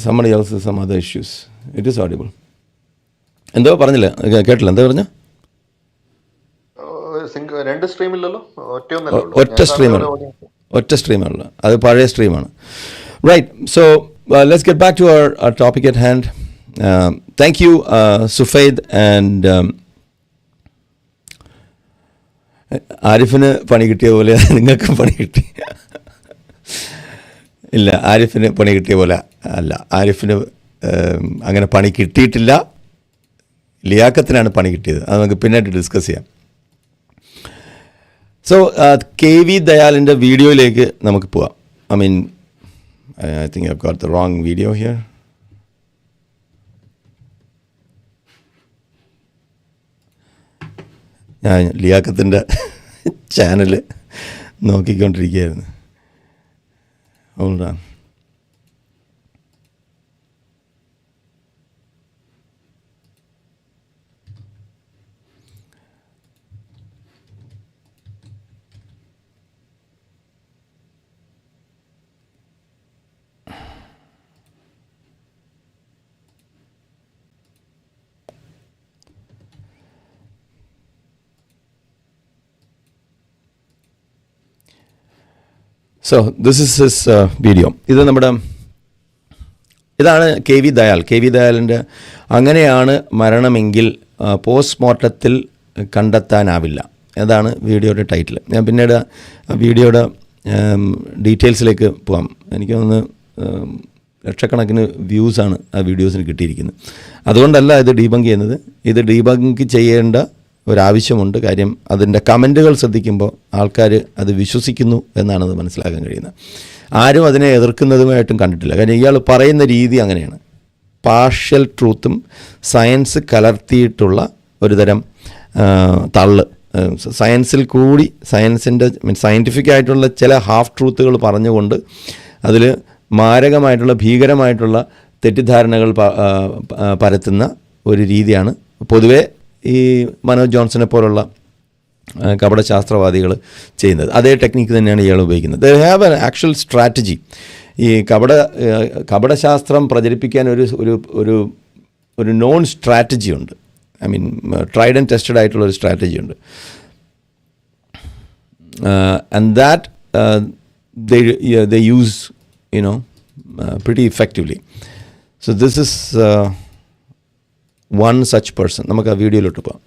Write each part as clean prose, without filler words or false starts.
somebody else has some other issues. It is audible. എന്തോ പറഞ്ഞില്ല, കേട്ടില്ല, എന്താ പറഞ്ഞ? ഒറ്റ സ്ട്രീമുള്ള, അത് പഴയ സ്ട്രീമാണ്. Right, so let's get back to our topic at hand. Thank you Sufaid and ആരിഫിന് പണി കിട്ടിയ പോലെ നിങ്ങൾക്കും പണി കിട്ടി. ഇല്ല, ആരിഫിന് പണി കിട്ടിയ പോലെ അല്ല, ആരിഫിന് അങ്ങനെ പണി കിട്ടിയിട്ടില്ല, ലിയാക്കത്തിനാണ് പണി കിട്ടിയത്. അത് നമുക്ക് പിന്നീട് ഡിസ്കസ് ചെയ്യാം. സോ KV ദയാലിൻ്റെ വീഡിയോയിലേക്ക് നമുക്ക് പോവാം. I think I've got the wrong video here. ഞാൻ ലിയാക്കത്തിൻ്റെ ചാനൽ നോക്കിക്കൊണ്ടിരിക്കുകയായിരുന്നു. Hold on. So this is his video. ഇതാണ് KV ദയാൽ. KV ദയാലിൻ്റെ അങ്ങനെയാണ് മരണമെങ്കിൽ പോസ്റ്റ്മോർട്ടത്തിൽ കണ്ടെത്താനാവില്ല. അതാണ് വീഡിയോയുടെ ടൈറ്റിൽ. ഞാൻ പിന്നീട് വീഡിയോയുടെ ഡീറ്റെയിൽസിലേക്ക് പോകാം. എനിക്ക് തോന്നുന്നു ലക്ഷക്കണക്കിന് വ്യൂസാണ് ആ വീഡിയോസിന് കിട്ടിയിരിക്കുന്നത്. അതുകൊണ്ടല്ല ഇത് ഡീബങ്ക് ചെയ്യുന്നത്. ഇത് ഡീബങ്ക് ചെയ്യേണ്ട ഒരാവശ്യമുണ്ട്. കാര്യം അതിൻ്റെ കമൻറ്റുകൾ ശ്രദ്ധിക്കുമ്പോൾ ആൾക്കാർ അത് വിശ്വസിക്കുന്നു എന്നാണത് മനസ്സിലാക്കാൻ കഴിയുന്നത്. ആരും അതിനെ എതിർക്കുന്നതുമായിട്ടും കണ്ടിട്ടില്ല. കാര്യം ഇയാൾ പറയുന്ന രീതി അങ്ങനെയാണ്. പാർഷ്യൽ ട്രൂത്തും സയൻസ് കലർത്തിയിട്ടുള്ള ഒരു തരം തള്ള്, സയൻസിൽ കൂടി സയൻസിൻ്റെ സയൻറ്റിഫിക് ആയിട്ടുള്ള ചില ഹാഫ് ട്രൂത്തുകൾ പറഞ്ഞുകൊണ്ട് അതിൽ മാരകമായിട്ടുള്ള ഭീകരമായിട്ടുള്ള തെറ്റിദ്ധാരണകൾ പരത്തുന്ന ഒരു രീതിയാണ് പൊതുവേ ഈ മനോജ് ജോൺസനെ പോലുള്ള കപടശാസ്ത്രവാദികൾ ചെയ്യുന്നത്. അതേ ടെക്നിക്ക് തന്നെയാണ് ഇയാൾ ഉപയോഗിക്കുന്നത്. They have an actual strategy. ഈ കപടശാസ്ത്രം പ്രചരിപ്പിക്കാൻ ഒരു നോൺ സ്ട്രാറ്റജി ഉണ്ട്. ട്രൈഡ് ആൻഡ് ടെസ്റ്റഡ് ആയിട്ടുള്ളൊരു സ്ട്രാറ്റജി ഉണ്ട്. And that they use pretty effectively. So this is one such person. നമുക്ക് ആ വീഡിയോയിലോട്ട് പോകാം.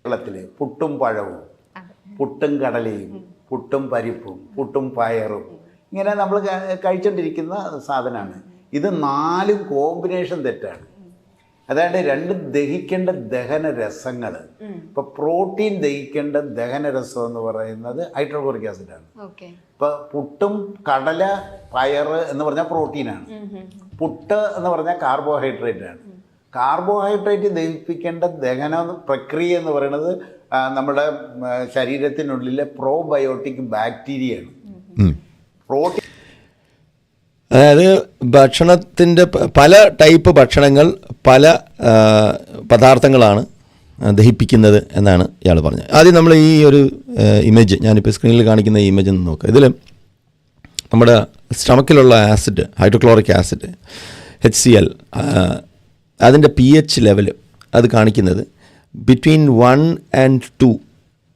കേരളത്തിലെ പുട്ടും പഴവും, പുട്ടും കടലയും, പുട്ടും പരിപ്പും, പുട്ടും പയറും, ഇങ്ങനെ നമ്മൾ കഴിച്ചുകൊണ്ടിരിക്കുന്ന സാധനമാണ്. ഇത് 4 കോമ്പിനേഷൻ തെറ്റാണ്. അതായത് 2 ദഹിക്കേണ്ട ദഹനരസങ്ങൾ. ഇപ്പോൾ പ്രോട്ടീൻ ദഹിക്കേണ്ട ദഹനരസം എന്ന് പറയുന്നത് ഹൈഡ്രോക്ലോറിക് ആസിഡാണ്. ഇപ്പോൾ പുട്ടും കടല പയർ എന്ന് പറഞ്ഞാൽ പ്രോട്ടീനാണ്. പുട്ട് എന്ന് പറഞ്ഞാൽ കാർബോഹൈഡ്രേറ്റ് ആണ്. കാർബോഹൈഡ്രേറ്റ് ദഹിപ്പിക്കേണ്ട ദഹന പ്രക്രിയ എന്ന് പറയുന്നത് നമ്മുടെ ശരീരത്തിനുള്ളിലെ പ്രോബയോട്ടിക് ബാക്ടീരിയയാണ്. പ്രോട്ടീൻ അതായത് ഭക്ഷണത്തിൻ്റെ പല ടൈപ്പ് ഭക്ഷണങ്ങൾ പല പദാർത്ഥങ്ങളാണ് ദഹിപ്പിക്കുന്നത് എന്നാണ് ഇയാൾ പറഞ്ഞത്. ആദ്യം നമ്മൾ ഈ ഒരു ഇമേജ്, ഞാനിപ്പോൾ സ്ക്രീനിൽ കാണിക്കുന്ന ഈ ഇമേജ് ഒന്ന് നോക്കുക. ഇതിൽ നമ്മുടെ സ്റ്റമക്കിലുള്ള ആസിഡ്, ഹൈഡ്രോക്ലോറിക് ആസിഡ് HCl, അതിൻ്റെ pH ലെവൽ അത് കാണിക്കുന്നത് ബിറ്റ്വീൻ 1 and 2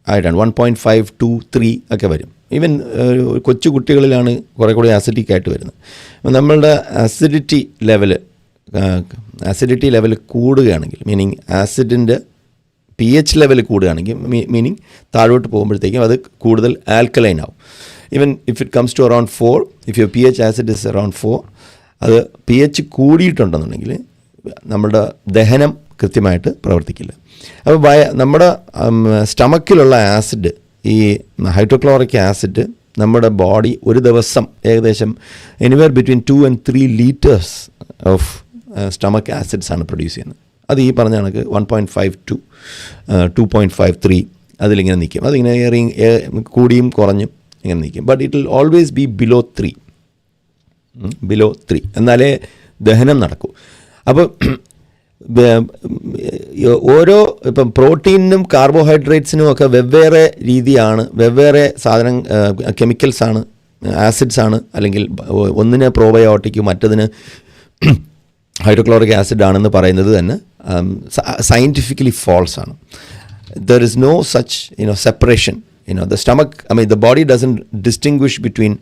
ആയിട്ടാണ്. 1.5 to 3 ഒക്കെ വരും. ഈവൻ കൊച്ചു കുട്ടികളിലാണ് കുറേ കൂടി ആസിഡിക് ആയിട്ട് വരുന്നത്. നമ്മളുടെ ആസിഡിറ്റി ലെവൽ കൂടുകയാണെങ്കിൽ, മീനിങ് ആസിഡിൻ്റെ pH ലെവൽ കൂടുകയാണെങ്കിൽ, മീനിങ് താഴോട്ട് പോകുമ്പോഴത്തേക്കും അത് കൂടുതൽ ആൽക്കലൈൻ ആവും. Even if it comes to around 4, if your pH acid is around 4, അത് pH കൂടിയിട്ടുണ്ടെന്നുണ്ടെങ്കിൽ നമ്മുടെ ദഹനം കൃത്യമായിട്ട് പ്രവർത്തിക്കില്ല. അപ്പോൾ നമ്മുടെ സ്റ്റമക്കിലുള്ള ആസിഡ്, ഈ ഹൈഡ്രോക്ലോറിക് ആസിഡ് നമ്മുടെ ബോഡി ഒരു ദിവസം ഏകദേശം anywhere between 2 and 3 liters of stomach acids ആണ് പ്രൊഡ്യൂസ് ചെയ്യുന്നത്. അത് ഈ പറഞ്ഞ കണക്ക് 1.5 to 2.53 അതിലിങ്ങനെ നിൽക്കും. അതിങ്ങനെ കൂടിയും കുറഞ്ഞും ഇങ്ങനെ നിൽക്കും. But it will always be below 3 എന്നാലേ ദഹനം നടക്കൂ. അപ്പോൾ ഇപ്പം പ്രോട്ടീനും കാർബോഹൈഡ്രേറ്റ്സിനും ഒക്കെ വെവ്വേറെ രീതിയാണ്, വെവ്വേറെ കെമിക്കൽസാണ് ആസിഡ്സ് ആണ്, അല്ലെങ്കിൽ ഒന്നിന് പ്രോബയോട്ടിക്കും മറ്റതിന് ഹൈഡ്രോക്ലോറിക് ആസിഡ് ആണെന്ന് പറയുന്നത് തന്നെ സയൻറ്റിഫിക്കലി ഫാൾസ് ആണ്. There is no such separation. The stomach, the body doesn't distinguish between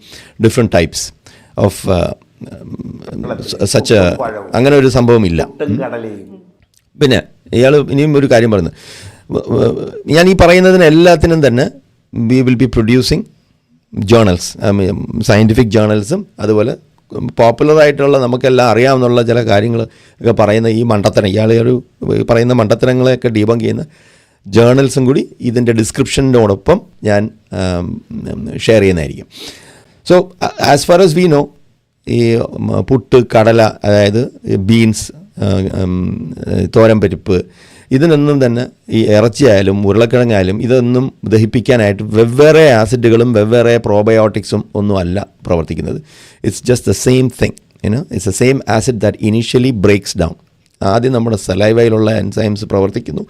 different types of such a അങ്ങനെ ഒരു സംഭവമില്ല. പിന്നെ ഇയാൾ ഇനിയും ഒരു കാര്യം പറയുന്നത്, ഞാൻ ഈ പറയുന്നതിന് എല്ലാത്തിനും തന്നെ we will be producing journals, scientific ജേർണൽസും അതുപോലെ പോപ്പുലറായിട്ടുള്ള നമുക്കെല്ലാം അറിയാവുന്ന ചില കാര്യങ്ങൾ ഒക്കെ പറയുന്ന ഈ മണ്ടത്തരം, ഇയാൾ ഒരു പറയുന്ന മണ്ടത്തരങ്ങളെയൊക്കെ ഡീബങ്ക് ചെയ്യുന്ന ജേർണൽസും കൂടി ഇതിൻ്റെ ഡിസ്ക്രിപ്ഷനോടൊപ്പം ഞാൻ ഷെയർ ചെയ്യുന്നതായിരിക്കും. So as far as we know, ഈ പുട്ട്, കടല, അതായത് ബീൻസ്, തോരൻപരിപ്പ്, ഇതിനൊന്നും തന്നെ ഈ ഇറച്ചിയായാലും ഉരുളക്കിഴങ്ങായാലും ഇതൊന്നും ദഹിപ്പിക്കാനായിട്ട് വെവ്വേറെ ആസിഡുകളും വെവ്വേറെ പ്രോബയോട്ടിക്സും ഒന്നും അല്ല പ്രവർത്തിക്കുന്നത്. It's just the same thing, it's the same acid that initially breaks down. ആദ്യം നമ്മുടെ സലൈവയിലുള്ള എൻസൈംസ് പ്രവർത്തിക്കുന്നു,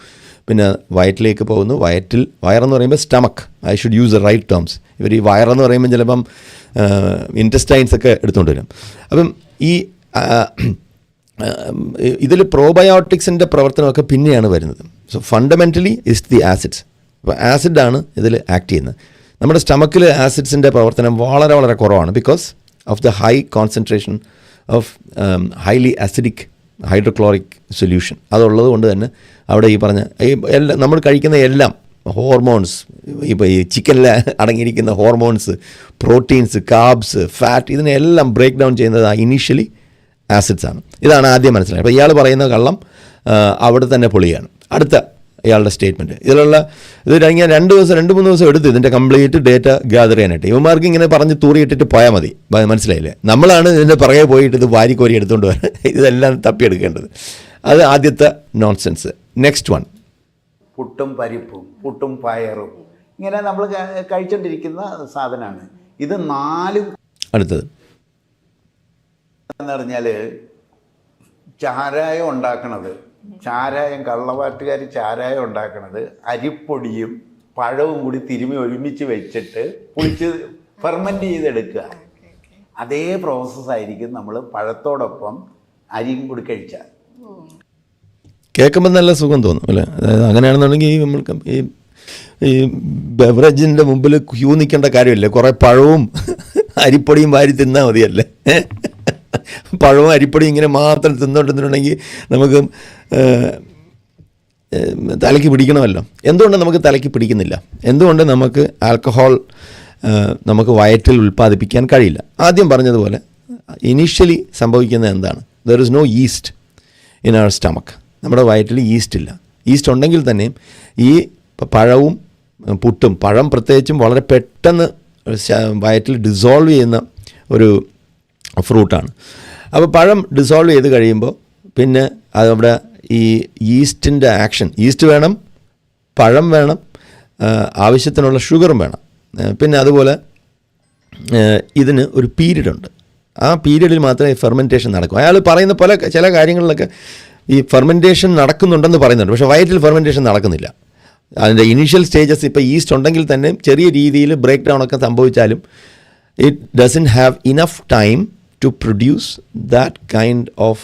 പിന്നെ വയറ്റിലേക്ക് പോകുന്നു. വയറെന്ന് പറയുമ്പോൾ stomach, I should use the right terms. ഇവർ ഈ വയറെന്ന് പറയുമ്പോൾ ചിലപ്പം ഇൻറ്റസ്റ്റൈൻസ് ഒക്കെ എടുത്തുകൊണ്ട് വരും. അപ്പം ഈ ഇതിൽ പ്രോബയോട്ടിക്സിൻ്റെ പ്രവർത്തനമൊക്കെ പിന്നെയാണ് വരുന്നത്. So fundamentally is the acids. അപ്പോൾ ആസിഡാണ് ഇതിൽ ആക്ട് ചെയ്യുന്നത്. നമ്മുടെ സ്റ്റമക്കിൽ ആസിഡ്സിൻ്റെ പ്രവർത്തനം വളരെ വളരെ കുറവാണ്, because of the high concentration of highly acidic hydrochloric solution. അതുള്ളത് കൊണ്ട് തന്നെ അവിടെ ഈ പറഞ്ഞ നമ്മൾ കഴിക്കുന്ന എല്ലാം ഹോർമോൺസ്, ഇപ്പോൾ ഈ ചിക്കനിൽ അടങ്ങിയിരിക്കുന്ന ഹോർമോൺസ്, പ്രോട്ടീൻസ്, കാർബ്സ്, ഫാറ്റ്, ഇതിനെല്ലാം ബ്രേക്ക് ഡൗൺ ചെയ്യുന്നത് ഇനീഷ്യലി ആസിഡ്സ് ആണ്. ഇതാണ് ആദ്യം മനസ്സിലായത്. അപ്പോൾ ഇയാൾ പറയുന്ന കള്ളം അവിടെ തന്നെ പൊളിയാണ്. അടുത്ത ഇയാളുടെ സ്റ്റേറ്റ്മെൻറ്റ് ഇത് കഴിഞ്ഞ 2-3 ദിവസം എടുത്ത് ഇതിൻ്റെ കംപ്ലീറ്റ് ഡേറ്റ ഗ്യാദർ ചെയ്യാനായിട്ട്. ഇവന്മാർക്ക് ഇങ്ങനെ പറഞ്ഞ് തൂറിയിട്ടിട്ട് പോയാൽ മതി, മനസ്സിലായില്ലേ? നമ്മളാണ് ഇതിൻ്റെ പുറകെ പോയിട്ട് ഇത് വാരിക്കോരി എടുത്തുകൊണ്ട് വരാൻ ഇതെല്ലാം തപ്പിയെടുക്കേണ്ടത്. അത് ആദ്യത്തെ നോൺസെൻസ്. നെക്സ്റ്റ് വൺ, പുട്ടും പരിപ്പും പുട്ടും പയറും ഇങ്ങനെ നമ്മൾ കഴിച്ചുകൊണ്ടിരിക്കുന്ന സാധനമാണ്. ഇത് 4. അടുത്തത് എന്ന് പറഞ്ഞാൽ ചാരായം ഉണ്ടാക്കണത്, കള്ളവാറ്റുകാർ ചാരായം ഉണ്ടാക്കണത് അരിപ്പൊടിയും പഴവും കൂടി തിരുമ്മി ഒരുമിച്ച് വെച്ചിട്ട് പൊളിച്ച് ഫെർമെൻറ്റ് ചെയ്തെടുക്കുക. അതേ പ്രോസസ്സായിരിക്കും നമ്മൾ പഴത്തോടൊപ്പം അരിയും കൂടി കഴിച്ചാൽ. കേൾക്കുമ്പോൾ നല്ല സുഖം തോന്നും അല്ലേ? അതായത് അങ്ങനെയാണെന്നുണ്ടെങ്കിൽ നമ്മൾക്ക് ഈ ബെവറേജിൻ്റെ മുമ്പിൽ ക്യൂ നിൽക്കേണ്ട കാര്യമില്ല, കുറേ പഴവും അരിപ്പൊടിയും വാരി തിന്നാൽ മതിയല്ലേ? പഴവും അരിപ്പൊടിയും ഇങ്ങനെ മാത്രം തിന്നുകൊണ്ടിരുന്നുണ്ടെങ്കിൽ നമുക്ക് തലയ്ക്ക് പിടിക്കണമല്ലോ. എന്തുകൊണ്ട് നമുക്ക് തലയ്ക്ക് പിടിക്കുന്നില്ല? എന്തുകൊണ്ട് നമുക്ക് ആൽക്കഹോൾ നമുക്ക് വയറ്റിൽ ഉൽപ്പാദിപ്പിക്കാൻ കഴിയില്ല? ആദ്യം പറഞ്ഞതുപോലെ ഇനീഷ്യലി സംഭവിക്കുന്നത് എന്താണ്? There is no yeast in our stomach. നമ്മുടെ വയറ്റിൽ ഈസ്റ്റ് ഇല്ല. ഈസ്റ്റ് ഉണ്ടെങ്കിൽ തന്നെയും ഈ പഴവും പുട്ടും, പഴം പ്രത്യേകിച്ചും വളരെ പെട്ടെന്ന് വയറ്റിൽ ഡിസോൾവ് ചെയ്യുന്ന ഒരു ഫ്രൂട്ടാണ്. അപ്പോൾ പഴം ഡിസോൾവ് ചെയ്ത് കഴിയുമ്പോൾ പിന്നെ അതവിടെ ഈ ഈസ്റ്റിൻ്റെ ആക്ഷൻ, ഈസ്റ്റ് വേണം, പഴം വേണം, ആവശ്യത്തിനുള്ള ഷുഗറും വേണം. പിന്നെ അതുപോലെ ഇതിന് ഒരു പീരീഡ് ഉണ്ട്. ആ പീരീഡിൽ മാത്രമേ ഫെർമെൻറ്റേഷൻ നടക്കൂ. അയാൾ പറയുന്ന ചില കാര്യങ്ങളിലൊക്കെ ഈ ഫെർമെൻറ്റേഷൻ നടക്കുന്നുണ്ടെന്ന് പറയുന്നുണ്ട്, പക്ഷേ വയറ്റിൽ ഫെർമെൻറ്റേഷൻ നടക്കുന്നില്ല. അതിൻ്റെ ഇനീഷ്യൽ സ്റ്റേജസ് ഇപ്പോൾ ഈസ്റ്റ് ഉണ്ടെങ്കിൽ തന്നെ ചെറിയ രീതിയിൽ ബ്രേക്ക് ഡൗൺ ഒക്കെ സംഭവിച്ചാലും it doesn't have enough time to produce that kind of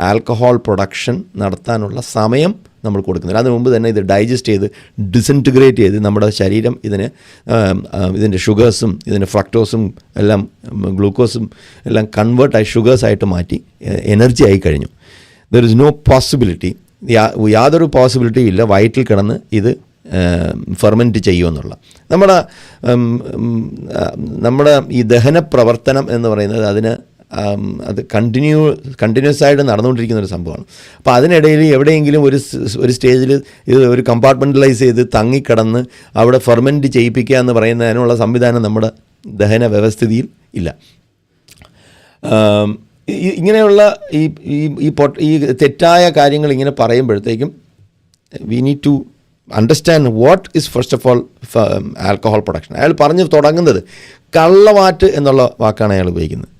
alcohol production നടത്താനുള്ള സമയം നമ്മൾ കൊടുക്കുന്നില്ല. അതിന് മുമ്പ് തന്നെ ഇത് ഡൈജസ്റ്റ് ചെയ്ത് ഡിസിൻറ്റിഗ്രേറ്റ് ചെയ്ത് നമ്മുടെ ശരീരം ഇതിൻ്റെ ഷുഗേഴ്സും ഇതിൻ്റെ ഫ്രക്ടോസും എല്ലാം ഗ്ലൂക്കോസും എല്ലാം കൺവേർട്ടായി ഷുഗേഴ്സായിട്ട് മാറ്റി എനർജി ആയി കഴിഞ്ഞു. ദർ ഇസ് നോ പോസിബിലിറ്റി, യാതൊരു പോസിബിലിറ്റിയും ഇല്ല വയറ്റിൽ കിടന്ന് ഇത് ഫെർമെൻറ്റ് ചെയ്യുമെന്നുള്ള. നമ്മുടെ ഈ ദഹന പ്രവർത്തനം എന്ന് പറയുന്നത് അത് കണ്ടിന്യൂസ് ആയിട്ട് നടന്നുകൊണ്ടിരിക്കുന്ന ഒരു സംഭവമാണ്. അപ്പോൾ അതിനിടയിൽ എവിടെയെങ്കിലും ഒരു സ്റ്റേജിൽ ഇത് ഒരു കമ്പാർട്ട്മെൻ്റലൈസ് ചെയ്ത് തങ്ങിക്കിടന്ന് അവിടെ ഫെർമെൻറ്റ് ചെയ്യിപ്പിക്കുക എന്ന് പറയുന്നതിനുള്ള സംവിധാനം നമ്മുടെ ദഹന വ്യവസ്ഥിതിയിൽ ഇല്ല. ഇങ്ങനെയുള്ള ഈ തെറ്റായ കാര്യങ്ങൾ ഇങ്ങനെ പറയുമ്പോഴത്തേക്കും we need to understand what is first of all alcohol production. അയാൾ പറഞ്ഞു തുടങ്ങുന്നത് കള്ളവാറ്റ് എന്നുള്ള വാക്കാണ് അയാൾ ഉപയോഗിക്കുന്നത്.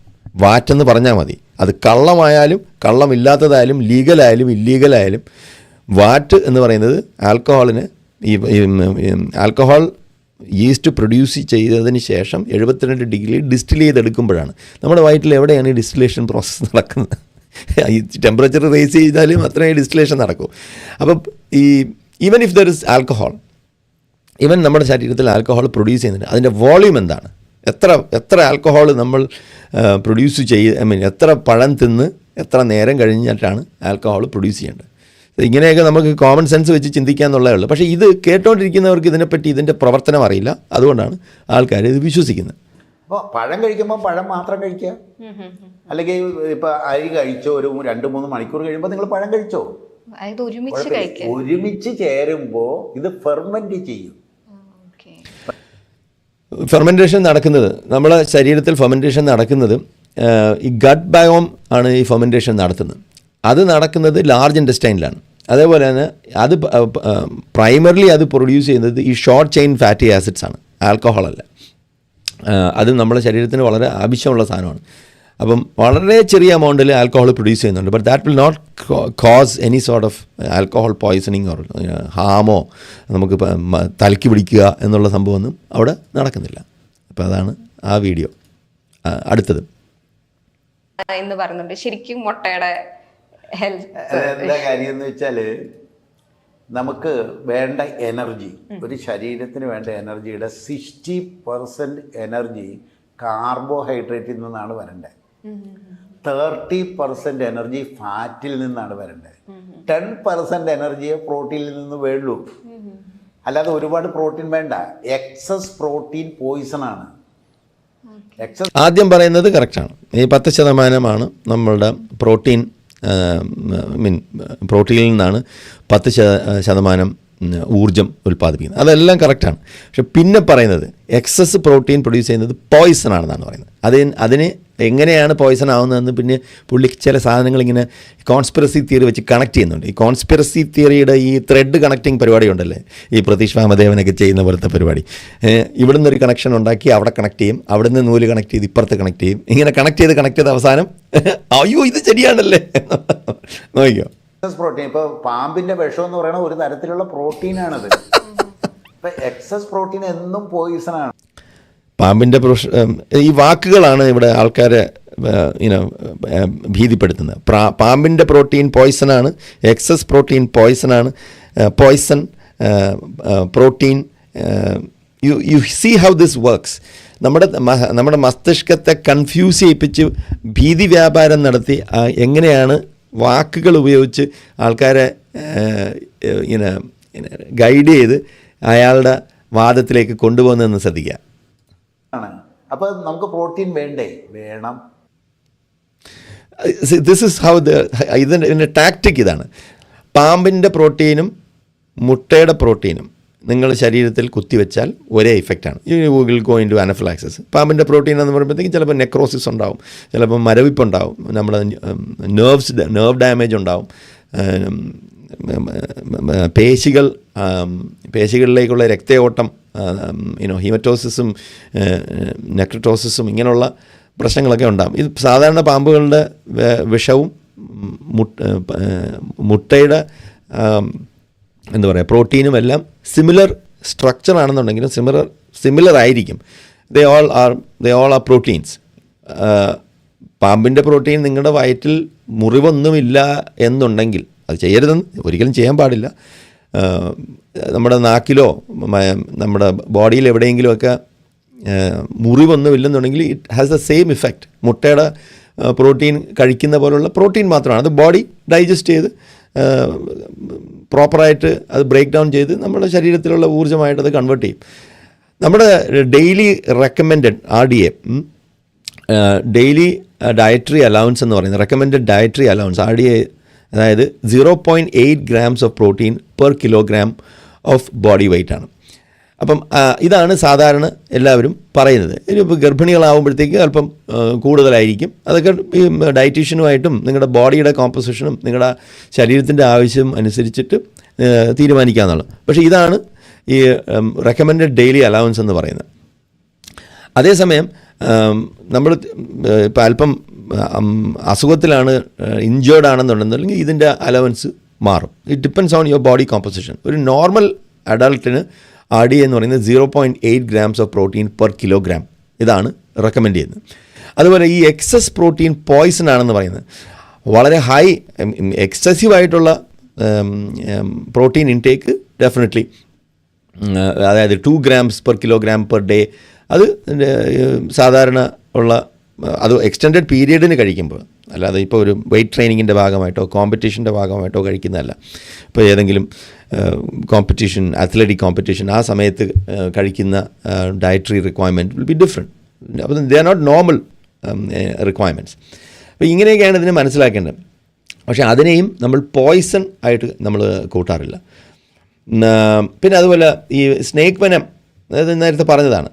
വാറ്റെന്ന് പറഞ്ഞാൽ മതി, അത് കള്ളമായാലും കള്ളമില്ലാത്തതായാലും ലീഗലായാലും ഇല്ലീഗലായാലും വാറ്റ് എന്ന് പറയുന്നത് ആൽക്കഹോളിന് ഈ ആൽക്കഹോൾ ഈസ്റ്റ് പ്രൊഡ്യൂസ് ചെയ്തതിന് ശേഷം 72 ഡിഗ്രിയിൽ ഡിസ്റ്റിൽ ചെയ്തെടുക്കുമ്പോഴാണ് നമ്മുടെ വയറ്റിൽ എവിടെയാണ് ഈ ഡിസ്റ്റിലേഷൻ പ്രോസസ്സ് നടക്കുന്നത്. ഈ ടെമ്പറേച്ചർ റേസ് ചെയ്താലും അത്രയും ഡിസ്റ്റിലേഷൻ നടക്കും. അപ്പം ഈ even if there is alcohol, even നമ്മുടെ ശരീരത്തിൽ ആൽക്കഹോൾ പ്രൊഡ്യൂസ് ചെയ്യുന്നുണ്ട്, അതിൻ്റെ വോളിയം എന്താണ്, എത്ര ആൽക്കഹോൾ നമ്മൾ പ്രൊഡ്യൂസ് എത്ര പഴം തിന്ന് എത്ര നേരം കഴിഞ്ഞിട്ടാണ് ആൽക്കഹോൾ പ്രൊഡ്യൂസ് ചെയ്യേണ്ടത്. ഇങ്ങനെയൊക്കെ നമുക്ക് കോമൺ സെൻസ് വെച്ച് ചിന്തിക്കാന്നുള്ളതേ ഉള്ളൂ. പക്ഷേ ഇത് കേട്ടോണ്ടിരിക്കുന്നവർക്ക് ഇതിനെപ്പറ്റി ഇതിൻ്റെ പ്രവർത്തനം അറിയില്ല. അതുകൊണ്ടാണ് ആൾക്കാർ ഇത് വിശ്വസിക്കുന്നത്. അപ്പോൾ പഴം കഴിക്കുമ്പോൾ പഴം മാത്രം കഴിക്കുക, അല്ലെങ്കിൽ ഇപ്പോൾ അരി കഴിച്ചോ ഒരു 2-3 മണിക്കൂർ കഴിയുമ്പോൾ നിങ്ങൾ പഴം കഴിച്ചോ, ഒരുമിച്ച് ചേരുമ്പോൾ ഇത് ഫെർമെൻറ്റ് ചെയ്യും. ഫെർമെൻറ്റേഷൻ നടക്കുന്നത് നമ്മളെ ശരീരത്തിൽ ഫെർമെൻറ്റേഷൻ നടക്കുന്നത് ഈ ഗട്ട് ബയോം ആണ് ഈ ഫെർമെൻറ്റേഷൻ നടത്തുന്നത്. അത് നടക്കുന്നത് ലാർജ് ഇൻറ്റസ്റ്റൈനിലാണ്. അതേപോലെ തന്നെ അത് പ്രൈമറിലി അത് പ്രൊഡ്യൂസ് ചെയ്യുന്നത് ഈ ഷോർട്ട് ചെയിൻ ഫാറ്റി ആസിഡ്സ് ആണ്, ആൽക്കഹോൾ അല്ല. അത് നമ്മുടെ ശരീരത്തിന് വളരെ ആവശ്യമുള്ള സാധനമാണ്. അപ്പം വളരെ ചെറിയ എമൗണ്ടിൽ ആൽക്കഹോൾ പ്രൊഡ്യൂസ് ചെയ്യുന്നുണ്ട്. But that will not cause any sort of alcohol poisoning or ഹാമോ, നമുക്ക് തലയ്ക്ക് പിടിക്കുക എന്നുള്ള സംഭവമൊന്നും അവിടെ നടക്കുന്നില്ല. അപ്പോൾ അതാണ് ആ വീഡിയോ. അടുത്തത് എന്ന് പറയുന്നുണ്ട് ശരിക്കും മുട്ടയുടെ എന്താ കാര്യം എന്ന് വെച്ചാൽ നമുക്ക് വേണ്ട എനർജി, ഒരു ശരീരത്തിന് വേണ്ട എനർജിയുടെ 60% എനർജി കാർബോഹൈഡ്രേറ്റിൽ നിന്നാണ് വരേണ്ടത്. 30% എനർജി ഫാറ്റിൽ നിന്നാണ് വരേണ്ടത്. 10% എനർജിയെ പ്രോട്ടീനിൽ നിന്ന് വേണ്ടൂ. അല്ലാതെ ഒരുപാട് പ്രോട്ടീൻ വേണ്ട. എക്സസ് പ്രോട്ടീൻ പോയിസൺ ആണ്. ആദ്യം പറയുന്നത് കറക്റ്റാണ്. ഈ 10% നമ്മളുടെ പ്രോട്ടീൻ പ്രോട്ടീനിൽ നിന്നാണ് 10% ഊർജ്ജം ഉൽപ്പാദിപ്പിക്കുന്നത്. അതെല്ലാം കറക്റ്റാണ്. പക്ഷെ പിന്നെ പറയുന്നത് എക്സസ് പ്രോട്ടീൻ പ്രൊഡ്യൂസ് ചെയ്യുന്നത് പോയ്സൺ ആണെന്നാണ് പറയുന്നത്. അതിന് എങ്ങനെയാണ് പോയ്സൺ ആവുന്നതെന്ന് പിന്നെ പുള്ളി ചില സാധനങ്ങൾ ഇങ്ങനെ കോൺസ്പിറസി തിയറി വെച്ച് കണക്ട് ചെയ്യുന്നുണ്ട്. ഈ കോൺസ്പിറസി തിയറിയുടെ ഈ ത്രെഡ് കണക്റ്റിംഗ് പരിപാടി ഉണ്ടല്ലേ, ഈ പ്രതീഷ് വാമദേവനൊക്കെ ചെയ്യുന്ന പോലത്തെ പരിപാടി. ഇവിടുന്ന് ഒരു കണക്ഷൻ ഉണ്ടാക്കി അവിടെ കണക്ട് ചെയ്യും, അവിടുന്ന് നൂല് കണക്ട് ചെയ്ത് ഇപ്പുറത്ത് കണക്ട് ചെയ്യും, ഇങ്ങനെ കണക്ട് ചെയ്ത് അവസാനം അയ്യോ ഇത് ശരിയാണല്ലേ നോക്കിയോ. എക്സസ് പ്രോട്ടീൻ, ഇപ്പോൾ പാമ്പിന്റെ വിഷം എന്ന് പറയുന്നത് ഒരു തരത്തിലുള്ള പ്രോട്ടീനാണത്. ഇപ്പം എക്സസ് പ്രോട്ടീൻ എന്നും പോയിസൺ ആണ്. പാമ്പിൻ്റെ ഈ വാക്കുകളാണ് ഇവിടെ ആൾക്കാരെ ഭീതിപ്പെടുത്തുന്നത്. പാമ്പിൻ്റെ പ്രോട്ടീൻ പോയ്സണാണ്, എക്സസ് പ്രോട്ടീൻ പോയ്സണാണ്, poison protein. You see how this works. നമ്മുടെ മസ്തിഷ്കത്തെ കൺഫ്യൂസ് ചെയ്യിപ്പിച്ച് ഭീതി വ്യാപാരം നടത്തി എങ്ങനെയാണ് വാക്കുകൾ ഉപയോഗിച്ച് ആൾക്കാരെ ഇങ്ങനെ ഗൈഡ് ചെയ്ത് അയാളുടെ വാദത്തിലേക്ക് കൊണ്ടുപോകുന്നതെന്ന് ശ്രദ്ധിക്കുക. അപ്പോൾ നമുക്ക് പ്രോട്ടീൻ വേണ്ടേ? വേണം. ദിസ് ഇസ് ഹൗ ഇതിൻ്റെ ടാക്ടിക് ഇതാണ്. പാമ്പിൻ്റെ പ്രോട്ടീനും മുട്ടയുടെ പ്രോട്ടീനും നിങ്ങൾ ശരീരത്തിൽ കുത്തിവെച്ചാൽ ഒരേ ഇഫക്റ്റാണ്. You will go into anaphylaxis. പാമ്പിൻ്റെ പ്രോട്ടീൻ എന്ന് പറയുമ്പോഴത്തേക്കും ചിലപ്പോൾ നെക്രോസിസ് ഉണ്ടാവും, ചിലപ്പോൾ മരവിപ്പുണ്ടാവും, നമ്മുടെ നെർവ് ഡാമേജ് ഉണ്ടാവും, പേശികളിലേക്കുള്ള രക്തയോട്ടം, ഹീമറ്റോസിസും നെക്രറ്റോസിസും ഇങ്ങനെയുള്ള പ്രശ്നങ്ങളൊക്കെ ഉണ്ടാകും. ഇത് സാധാരണ പാമ്പുകളുടെ വിഷവും മുട്ടയുടെ എന്താ പറയുക പ്രോട്ടീനും എല്ലാം സിമിലർ സ്ട്രക്ചർ ആണെന്നുണ്ടെങ്കിലും സിമിലർ ആയിരിക്കും. They all are proteins. പാമ്പിൻ്റെ പ്രോട്ടീൻ നിങ്ങളുടെ വയറ്റിൽ മുറിവൊന്നുമില്ല എന്നുണ്ടെങ്കിൽ അത് ചെയ്യരുതെന്ന് ഒരിക്കലും ചെയ്യാൻ പാടില്ല. നമ്മുടെ നാക്കിലോ നമ്മുടെ ബോഡിയിൽ എവിടെയെങ്കിലുമൊക്കെ മുറിവൊന്നുമില്ലെന്നുണ്ടെങ്കിൽ it has the same effect. മുട്ടയുടെ പ്രോട്ടീൻ കഴിക്കുന്ന പോലുള്ള പ്രോട്ടീൻ മാത്രമാണ്. അത് ബോഡി ഡൈജസ്റ്റ് ചെയ്ത് പ്രോപ്പറായിട്ട് അത് ബ്രേക്ക് ഡൗൺ ചെയ്ത് നമ്മുടെ ശരീരത്തിലുള്ള ഊർജ്ജമായിട്ട് അത് കൺവേർട്ട് ചെയ്യും. നമ്മുടെ daily recommended RDA, daily dietary allowance എന്ന് പറയുന്നത്, റെക്കമെൻഡഡ് ഡയറ്ററി അലവൻസ് RDA, അതായത് 0.8 grams of protein per kilogram of body weight ആണ്. അപ്പം ഇതാണ് സാധാരണ എല്ലാവരും പറയുന്നത്. ഇപ്പോൾ ഗർഭിണികളാവുമ്പോഴത്തേക്ക് അല്പം കൂടുതലായിരിക്കും. അതൊക്കെ ഈ ഡയറ്റീഷ്യനുമായിട്ടും നിങ്ങളുടെ ബോഡിയുടെ കോമ്പോസിഷനും നിങ്ങളുടെ ശരീരത്തിൻ്റെ ആവശ്യം അനുസരിച്ചിട്ട് തീരുമാനിക്കാമെന്നുള്ളത്. പക്ഷേ ഇതാണ് ഈ റെക്കമെൻഡഡ് ഡെയിലി അലവൻസ് എന്ന് പറയുന്നത്. അതേസമയം നമ്മൾ ഇപ്പോൾ അല്പം അസുഖത്തിലാണ്, ഇഞ്ചേർഡ് ആണെന്നുണ്ടെന്നുണ്ടെങ്കിൽ ഇതിൻ്റെ അലവൻസ് മാറും. It depends on your body composition. ഒരു നോർമൽ അഡൾട്ടിന് RDA എന്ന് പറയുന്നത് 0.8 grams of protein per kilogram. ഇതാണ് റെക്കമെൻഡ് ചെയ്യുന്നത്. അതുപോലെ ഈ എക്സസ് പ്രോട്ടീൻ പോയ്സൺ ആണെന്ന് പറയുന്നത് വളരെ ഹൈ എക്സസീവായിട്ടുള്ള പ്രോട്ടീൻ ഇൻടേക്ക് ഡെഫിനറ്റ്ലി, അതായത് 2 grams per kilogram per day, അത് സാധാരണ ഉള്ള അത് എക്സ്റ്റെൻഡഡ് പീരിയഡിന് കഴിക്കുമ്പോൾ, അല്ലാതെ ഇപ്പോൾ ഒരു വെയ്റ്റ് ട്രെയിനിങ്ങിൻ്റെ ഭാഗമായിട്ടോ കോമ്പറ്റീഷൻ്റെ ഭാഗമായിട്ടോ കഴിക്കുന്നതല്ല. ഇപ്പോൾ ഏതെങ്കിലും കോമ്പറ്റീഷൻ, അത്ലറ്റിക് കോമ്പറ്റീഷൻ, ആ സമയത്ത് കഴിക്കുന്ന dietary requirement will be different. അപ്പോൾ they are not normal requirements. അപ്പോൾ ഇങ്ങനെയൊക്കെയാണ് ഇതിനെ മനസ്സിലാക്കേണ്ടത്. പക്ഷേ അതിനെയും നമ്മൾ പോയ്സൺ ആയിട്ട് നമ്മൾ കൂട്ടാറില്ല. പിന്നെ അതുപോലെ ഈ സ്നേക്ക് വെനം, അതായത് നേരത്തെ പറഞ്ഞതാണ്,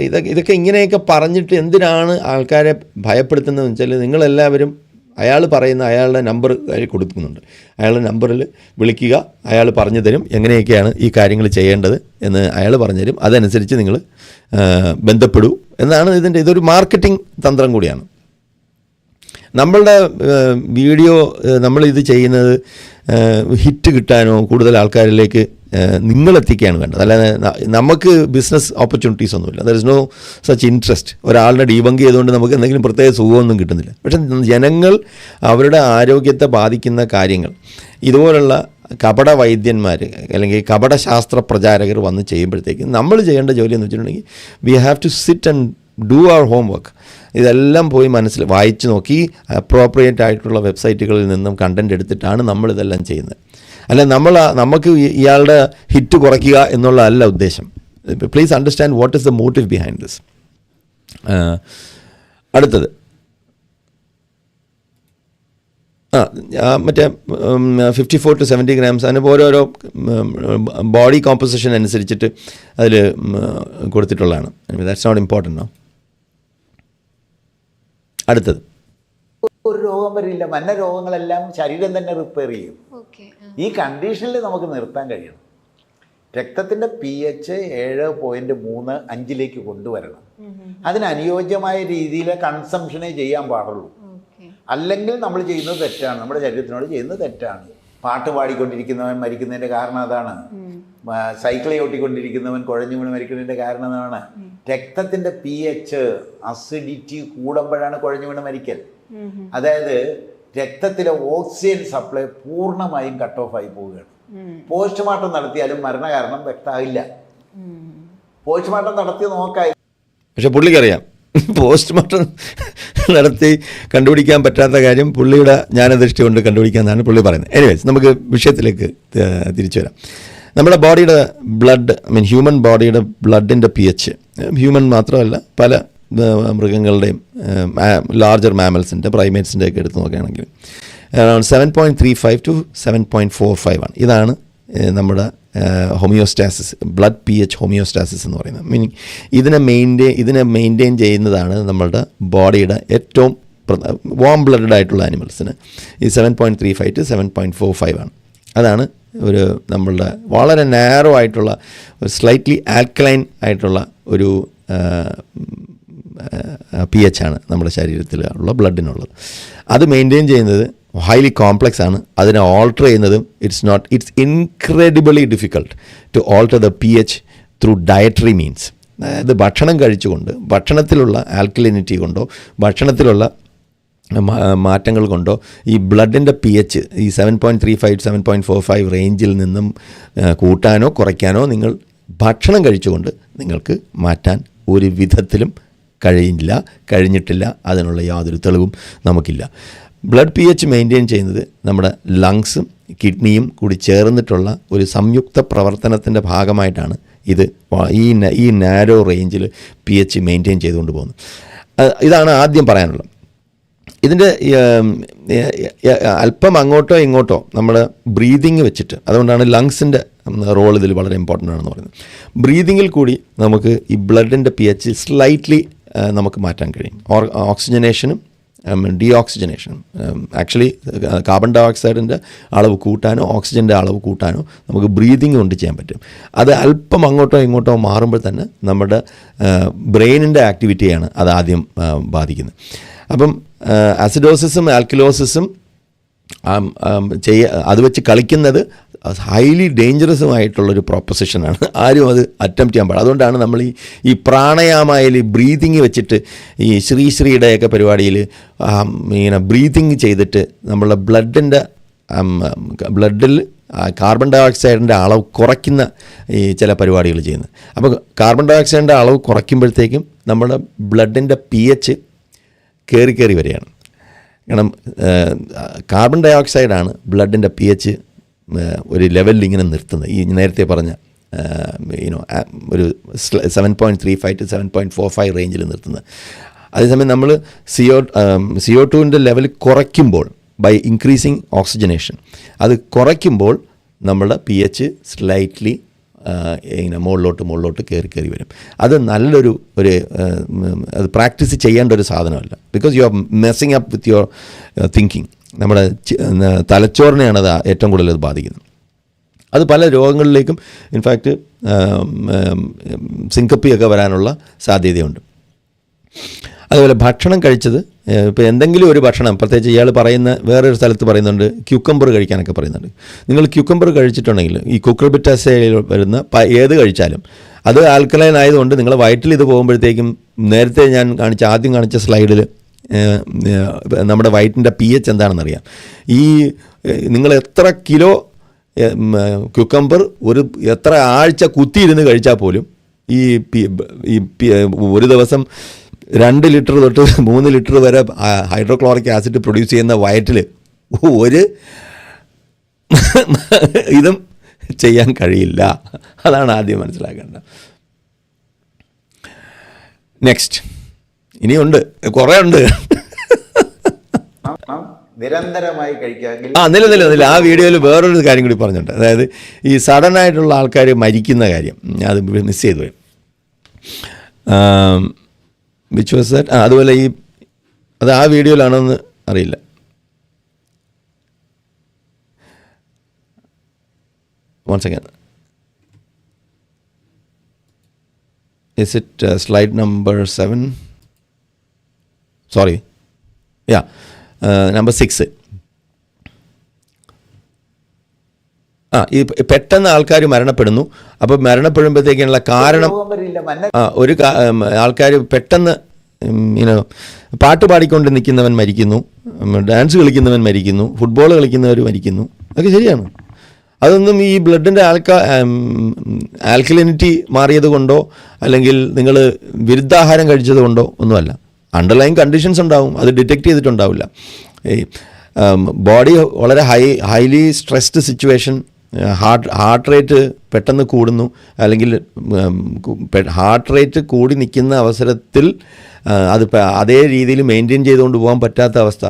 ഇതൊക്കെ ഇങ്ങനെയൊക്കെ പറഞ്ഞിട്ട് എന്തിനാണ് ആൾക്കാരെ ഭയപ്പെടുത്തുന്നതെന്ന് വെച്ചാൽ, നിങ്ങളെല്ലാവരും അയാൾ പറയുന്ന അയാളുടെ നമ്പർ കൊടുക്കുന്നുണ്ട്, അയാളുടെ നമ്പറിൽ വിളിക്കുക, അയാൾ പറഞ്ഞു തരും എങ്ങനെയൊക്കെയാണ് ഈ കാര്യങ്ങൾ ചെയ്യേണ്ടത് എന്ന് അയാൾ പറഞ്ഞു തരും, അതനുസരിച്ച് നിങ്ങൾ ബന്ധപ്പെടൂ എന്നാണ് ഇതൊരു മാർക്കറ്റിംഗ് തന്ത്രം കൂടിയാണ്. നമ്മളുടെ വീഡിയോ നമ്മളിത് ചെയ്യുന്നത് ഹിറ്റ് കിട്ടാനോ കൂടുതൽ ആൾക്കാരിലേക്ക് നിങ്ങളെത്തിക്കുകയാണ് വേണ്ടത്, അല്ലാതെ നമുക്ക് ബിസിനസ് ഓപ്പർച്യൂണിറ്റീസ് ഒന്നുമില്ല. There is no such interest. ഒരാളുടെ ഡീബങ്ക് ചെയ്തുകൊണ്ട് നമുക്ക് എന്തെങ്കിലും പ്രത്യേക സുഖമൊന്നും കിട്ടുന്നില്ല. പക്ഷേ ജനങ്ങൾ അവരുടെ ആരോഗ്യത്തെ ബാധിക്കുന്ന കാര്യങ്ങൾ ഇതുപോലുള്ള കപട വൈദ്യന്മാർ അല്ലെങ്കിൽ കപട ശാസ്ത്ര പ്രചാരകർ വന്ന് ചെയ്യുമ്പോഴത്തേക്ക് നമ്മൾ ചെയ്യേണ്ട ജോലി എന്ന് വെച്ചിട്ടുണ്ടെങ്കിൽ we have to sit and do our homework. ഇതെല്ലാം പോയി വായിച്ച് നോക്കി അപ്രോപ്രിയേറ്റ് ആയിട്ടുള്ള വെബ്സൈറ്റുകളിൽ നിന്നും കണ്ടൻറ് എടുത്തിട്ടാണ് നമ്മളിതെല്ലാം ചെയ്യുന്നത്. അല്ല നമുക്ക് ഇയാളുടെ ഹിറ്റ് കുറയ്ക്കുക എന്നുള്ളതല്ല ഉദ്ദേശം. Please understand what is the motive behind this. അടുത്തത് മറ്റേ 54 to 70 grams, അതിന് ഓരോരോ ബോഡി കോമ്പോസിഷൻ അനുസരിച്ചിട്ട് അതിൽ കൊടുത്തിട്ടുള്ളതാണ്. That's not important. അടുത്തത് ഒരു രോഗം വരില്ല, മന്ന രോഗങ്ങളെല്ലാം ശരീരം തന്നെ റിപ്പയർ ചെയ്യും. ഈ കണ്ടീഷനിൽ നമുക്ക് നിർത്താൻ കഴിയണം. രക്തത്തിൻ്റെ pH 7.35 കൊണ്ടുവരണം. അതിനനുയോജ്യമായ രീതിയിൽ കൺസംഷനേ ചെയ്യാൻ പാടുള്ളൂ. അല്ലെങ്കിൽ നമ്മൾ ചെയ്യുന്നത് തെറ്റാണ്, നമ്മുടെ ശരീരത്തിനോട് ചെയ്യുന്നത് തെറ്റാണ്. പാട്ട് പാടിക്കൊണ്ടിരിക്കുന്നവൻ മരിക്കുന്നതിൻ്റെ കാരണം അതാണ്. സൈക്കിൾ ഓട്ടിക്കൊണ്ടിരിക്കുന്നവൻ കുഴഞ്ഞു വീണ് മരിക്കുന്നതിൻ്റെ കാരണം അതാണ്. രക്തത്തിൻ്റെ pH അസിഡിറ്റി കൂടുമ്പോഴാണ് കുഴഞ്ഞു വീണ് മരിക്കൽ. അതായത് രക്തത്തിലെ ഓക്സിജൻ സപ്ലൈ പൂർണ്ണമായും കട്ട് ഓഫ് ആയി പോവുകയാണ്. പോസ്റ്റ്മോർട്ടം നടത്തിയാലും മരണകാരണം വ്യക്തമാകില്ല. പോസ്റ്റ്മോർട്ടം നടത്തി നോക്കായി, പക്ഷെ പുള്ളിക്കറിയാം പോസ്റ്റ്മോർട്ടം നടത്തി കണ്ടുപിടിക്കാൻ പറ്റാത്ത കാര്യം പുള്ളിയുടെ ജ്ഞാനദൃഷ്ടി കൊണ്ട് കണ്ടുപിടിക്കാമെന്നാണ് പുള്ളി പറയുന്നത്. എനിവേസ്, നമുക്ക് വിഷയത്തിലേക്ക് തിരിച്ചു വരാം. നമ്മുടെ ബോഡിയുടെ ബ്ലഡ്, ഹ്യൂമൻ ബോഡിയുടെ ബ്ലഡിൻ്റെ pH, ഹ്യൂമൻ മാത്രമല്ല പല മൃഗങ്ങളുടെയും ലാർജർ മാമൽസിൻ്റെ, പ്രൈമേറ്റ്സിൻ്റെ ഒക്കെ എടുത്ത് നോക്കുകയാണെങ്കിൽ അറൗണ്ട് 7.35 to 7.45 ആണ്. ഇതാണ് നമ്മുടെ ഹോമിയോസ്റ്റാസിസ്, ബ്ലഡ് pH ഹോമിയോസ്റ്റാസിസ് എന്ന് പറയുന്നത്. മീനിങ് ഇതിനെ മെയിൻറ്റെയിൻ ചെയ്യുന്നതാണ് നമ്മളുടെ ബോഡിയുടെ ഏറ്റവും വാം ബ്ലഡഡ് ആയിട്ടുള്ള ആനിമൽസിന് ഈ 7.35 to 7.45 ആണ്. അതാണ് ഒരു നമ്മളുടെ വളരെ നാരോ ആയിട്ടുള്ള, സ്ലൈറ്റ്ലി ആൽക്കലൈൻ ആയിട്ടുള്ള ഒരു pH ആണ് നമ്മുടെ ശരീരത്തിലുള്ള ബ്ലഡിനുള്ളത്. അത് മെയിൻറ്റെയിൻ ചെയ്യുന്നത് ഹൈലി കോംപ്ലക്സ് ആണ്. അതിനെ ഓൾട്ടർ ചെയ്യുന്നതും it's incredibly difficult to alter the pH through dietary means. അതായത് ഭക്ഷണം കഴിച്ചുകൊണ്ട്, ഭക്ഷണത്തിലുള്ള ആൽക്കലിനിറ്റി കൊണ്ടോ ഭക്ഷണത്തിലുള്ള മാറ്റങ്ങൾ കൊണ്ടോ ഈ ബ്ലഡിൻ്റെ pH ഈ 7.35 7.45 റേഞ്ചിൽ നിന്നും കൂട്ടാനോ കുറയ്ക്കാനോ നിങ്ങൾ ഭക്ഷണം കഴിച്ചുകൊണ്ട് നിങ്ങൾക്ക് മാറ്റാൻ ഒരു വിധത്തിലും കഴിഞ്ഞിട്ടില്ല. അതിനുള്ള യാതൊരു തെളിവും നമുക്കില്ല. ബ്ലഡ് pH മെയിൻറ്റെയിൻ ചെയ്യുന്നത് നമ്മുടെ ലങ്സും കിഡ്നിയും കൂടി ചേർന്നിട്ടുള്ള ഒരു സംയുക്ത പ്രവർത്തനത്തിൻ്റെ ഭാഗമായിട്ടാണ് ഈ നാരോ റേഞ്ചിൽ pH മെയിൻറ്റെയിൻ ചെയ്തുകൊണ്ട് പോകുന്നത്. ഇതാണ് ആദ്യം പറയാനുള്ളത്. ഇതിൻ്റെ അല്പം അങ്ങോട്ടോ ഇങ്ങോട്ടോ നമ്മുടെ ബ്രീതിങ് വെച്ചിട്ട്, അതുകൊണ്ടാണ് ലങ്സിൻ്റെ റോൾ ഇതിൽ വളരെ ഇമ്പോർട്ടൻ്റ് ആണെന്ന് പറയുന്നത്. ബ്രീതിങ്ങിൽ കൂടി നമുക്ക് ഈ ബ്ലഡിൻ്റെ pH സ്ലൈറ്റ്ലി നമുക്ക് മാറ്റാൻ കഴിയും. ഓക്സിജനേഷനും ഡീഓക്സിജനേഷനും, ആക്ച്വലി കാർബൺ ഡൈ ഓക്സൈഡിൻ്റെ അളവ് കൂട്ടാനോ ഓക്സിജൻ്റെ അളവ് കൂട്ടാനോ നമുക്ക് ബ്രീതിങ് കൊണ്ട് ചെയ്യാൻ പറ്റും. അത് അല്പം അങ്ങോട്ടോ ഇങ്ങോട്ടോ മാറുമ്പോൾ തന്നെ നമ്മുടെ ബ്രെയിനിൻ്റെ ആക്ടിവിറ്റിയാണ് അത് ആദ്യം ബാധിക്കുന്നത്. അപ്പം അസിഡോസിസും ആൽക്കലോസിസും അത് വെച്ച് കളിക്കുന്നത് ഹൈലി ഡേഞ്ചറസുമായിട്ടുള്ളൊരു പ്രൊപ്പസിഷനാണ്. ആരും അത് അറ്റംപ്റ്റ് ചെയ്യാൻ പാടില്ല. അതുകൊണ്ടാണ് നമ്മൾ ഈ പ്രാണായാമയിൽ ബ്രീതിങ് വെച്ചിട്ട് ഈ ശ്രീയുടെയൊക്കെ പരിപാടിയിൽ ഇങ്ങനെ ബ്രീതിങ് ചെയ്തിട്ട് നമ്മളുടെ ബ്ലഡിൽ കാർബൺ ഡൈ ഓക്സൈഡിൻ്റെ അളവ് കുറയ്ക്കുന്ന ഈ ചില പരിപാടികൾ ചെയ്യുന്നത്. അപ്പോൾ കാർബൺ ഡൈ ഓക്സൈഡിൻ്റെ അളവ് കുറയ്ക്കുമ്പോഴത്തേക്കും നമ്മുടെ ബ്ലഡിൻ്റെ pH കയറി വരികയാണ്. കാരണം കാർബൺ ഡൈ ഓക്സൈഡാണ് ബ്ലഡിൻ്റെ pH ഒരു ലെവലിൽ ഇങ്ങനെ നിർത്തുന്നത്. ഈ നേരത്തെ പറഞ്ഞ ഒരു 7.35 to 7.45 റേഞ്ചിൽ നിർത്തുന്നത്. അതേസമയം നമ്മൾ CO2 ലെവൽ കുറയ്ക്കുമ്പോൾ ബൈ ഇൻക്രീസിങ് ഓക്സിജനേഷൻ, അത് കുറയ്ക്കുമ്പോൾ നമ്മളുടെ pH സ്ലൈറ്റ്ലി ഇങ്ങനെ മുകളിലോട്ട് കയറി വരും. അത് നല്ലൊരു അത് പ്രാക്ടീസ് ചെയ്യേണ്ട ഒരു സാധനമല്ല. Because you are messing up with your thinking. നമ്മുടെ തലച്ചോറിനെയാണ് അത് ഏറ്റവും കൂടുതൽ അത് ബാധിക്കുന്നത്. അത് പല രോഗങ്ങളിലേക്കും ഇൻഫാക്റ്റ് സിങ്കപ്പിയൊക്കെ വരാനുള്ള സാധ്യതയുണ്ട്. അതുപോലെ ഭക്ഷണം കഴിച്ചത്, ഇപ്പോൾ എന്തെങ്കിലും ഒരു ഭക്ഷണം, പ്രത്യേകിച്ച് ഇയാൾ പറയുന്ന വേറൊരു സ്ഥലത്ത് പറയുന്നുണ്ട് ക്യൂക്കമ്പർ കഴിക്കാനൊക്കെ പറയുന്നുണ്ട്. നിങ്ങൾ ക്യൂക്കമ്പർ കഴിച്ചിട്ടുണ്ടെങ്കിൽ ഈ കുക്കുർബിറ്റാസയിൽ വരുന്ന ഏത് കഴിച്ചാലും അത് ആൽക്കലൈൻ ആയതുകൊണ്ട് നിങ്ങളുടെ വയറ്റിൽ ഇത് പോകുമ്പോഴത്തേക്കും നേരത്തെ ഞാൻ ആദ്യം കാണിച്ച സ്ലൈഡിൽ നമ്മുടെ വയറ്റിൻ്റെ pH എന്താണെന്നറിയാം. ഈ നിങ്ങൾ എത്ര കിലോ ക്യൂക്കമ്പർ എത്ര ആഴ്ച കുത്തിയിരുന്ന് കഴിച്ചാൽ പോലും ഈ ഒരു ദിവസം 2 ലിറ്റർ തൊട്ട് 3 ലിറ്റർ വരെ ഹൈഡ്രോക്ലോറിക് ആസിഡ് പ്രൊഡ്യൂസ് ചെയ്യുന്ന വയറ്റിൽ ഒരു ഇതും ചെയ്യാൻ കഴിയില്ല. അതാണ് ആദ്യം മനസ്സിലാക്കേണ്ടത്. നെക്സ്റ്റ് ഇനിയുണ്ട്, കുറേ ഉണ്ട്. നിരന്തരമായി കഴിക്കാമെങ്കിൽ നില ആ വീഡിയോയിൽ വേറൊരു കാര്യം കൂടി പറഞ്ഞിട്ടുണ്ട്. അതായത് ഈ സഡനായിട്ടുള്ള ആൾക്കാർ മരിക്കുന്ന കാര്യം അത് മിസ് ചെയ്തു പോയി. Which was that? അതുപോലെ അത് ആ വീഡിയോയിലാണോന്ന് അറിയില്ല. One second, is it slide number 7? Sorry, number 6. ഈ പെട്ടെന്ന് ആൾക്കാർ മരണപ്പെടുന്നു. അപ്പോൾ മരണപ്പെടുമ്പോഴത്തേക്കുള്ള കാരണം ഒരു ആൾക്കാർ പെട്ടെന്ന് പാട്ട് പാടിക്കൊണ്ട് നിൽക്കുന്നവൻ മരിക്കുന്നു, ഡാൻസ് കളിക്കുന്നവൻ മരിക്കുന്നു, ഫുട്ബോൾ കളിക്കുന്നവർ മരിക്കുന്നു. അതൊക്കെ ശരിയാണ്. അതൊന്നും ഈ ബ്ലഡിൻ്റെ ആൽക്കലിനിറ്റി മാറിയത് കൊണ്ടോ അല്ലെങ്കിൽ നിങ്ങൾ വിരുദ്ധാഹാരം കഴിച്ചത് കൊണ്ടോ ഒന്നുമല്ല. അണ്ടർലൈൻ കണ്ടീഷൻസ് ഉണ്ടാവും, അത് ഡിറ്റക്റ്റ് ചെയ്തിട്ടുണ്ടാവില്ല. ബോഡി വളരെ highly stressed situation, heart rate പെട്ടെന്ന് കൂടുന്നു, അല്ലെങ്കിൽ ഹാർട്ട് റേറ്റ് കൂടി നിൽക്കുന്ന അവസരത്തിൽ അത് അതേ രീതിയിൽ മെയിൻറ്റെയിൻ ചെയ്തുകൊണ്ട് പോകാൻ പറ്റാത്ത അവസ്ഥ.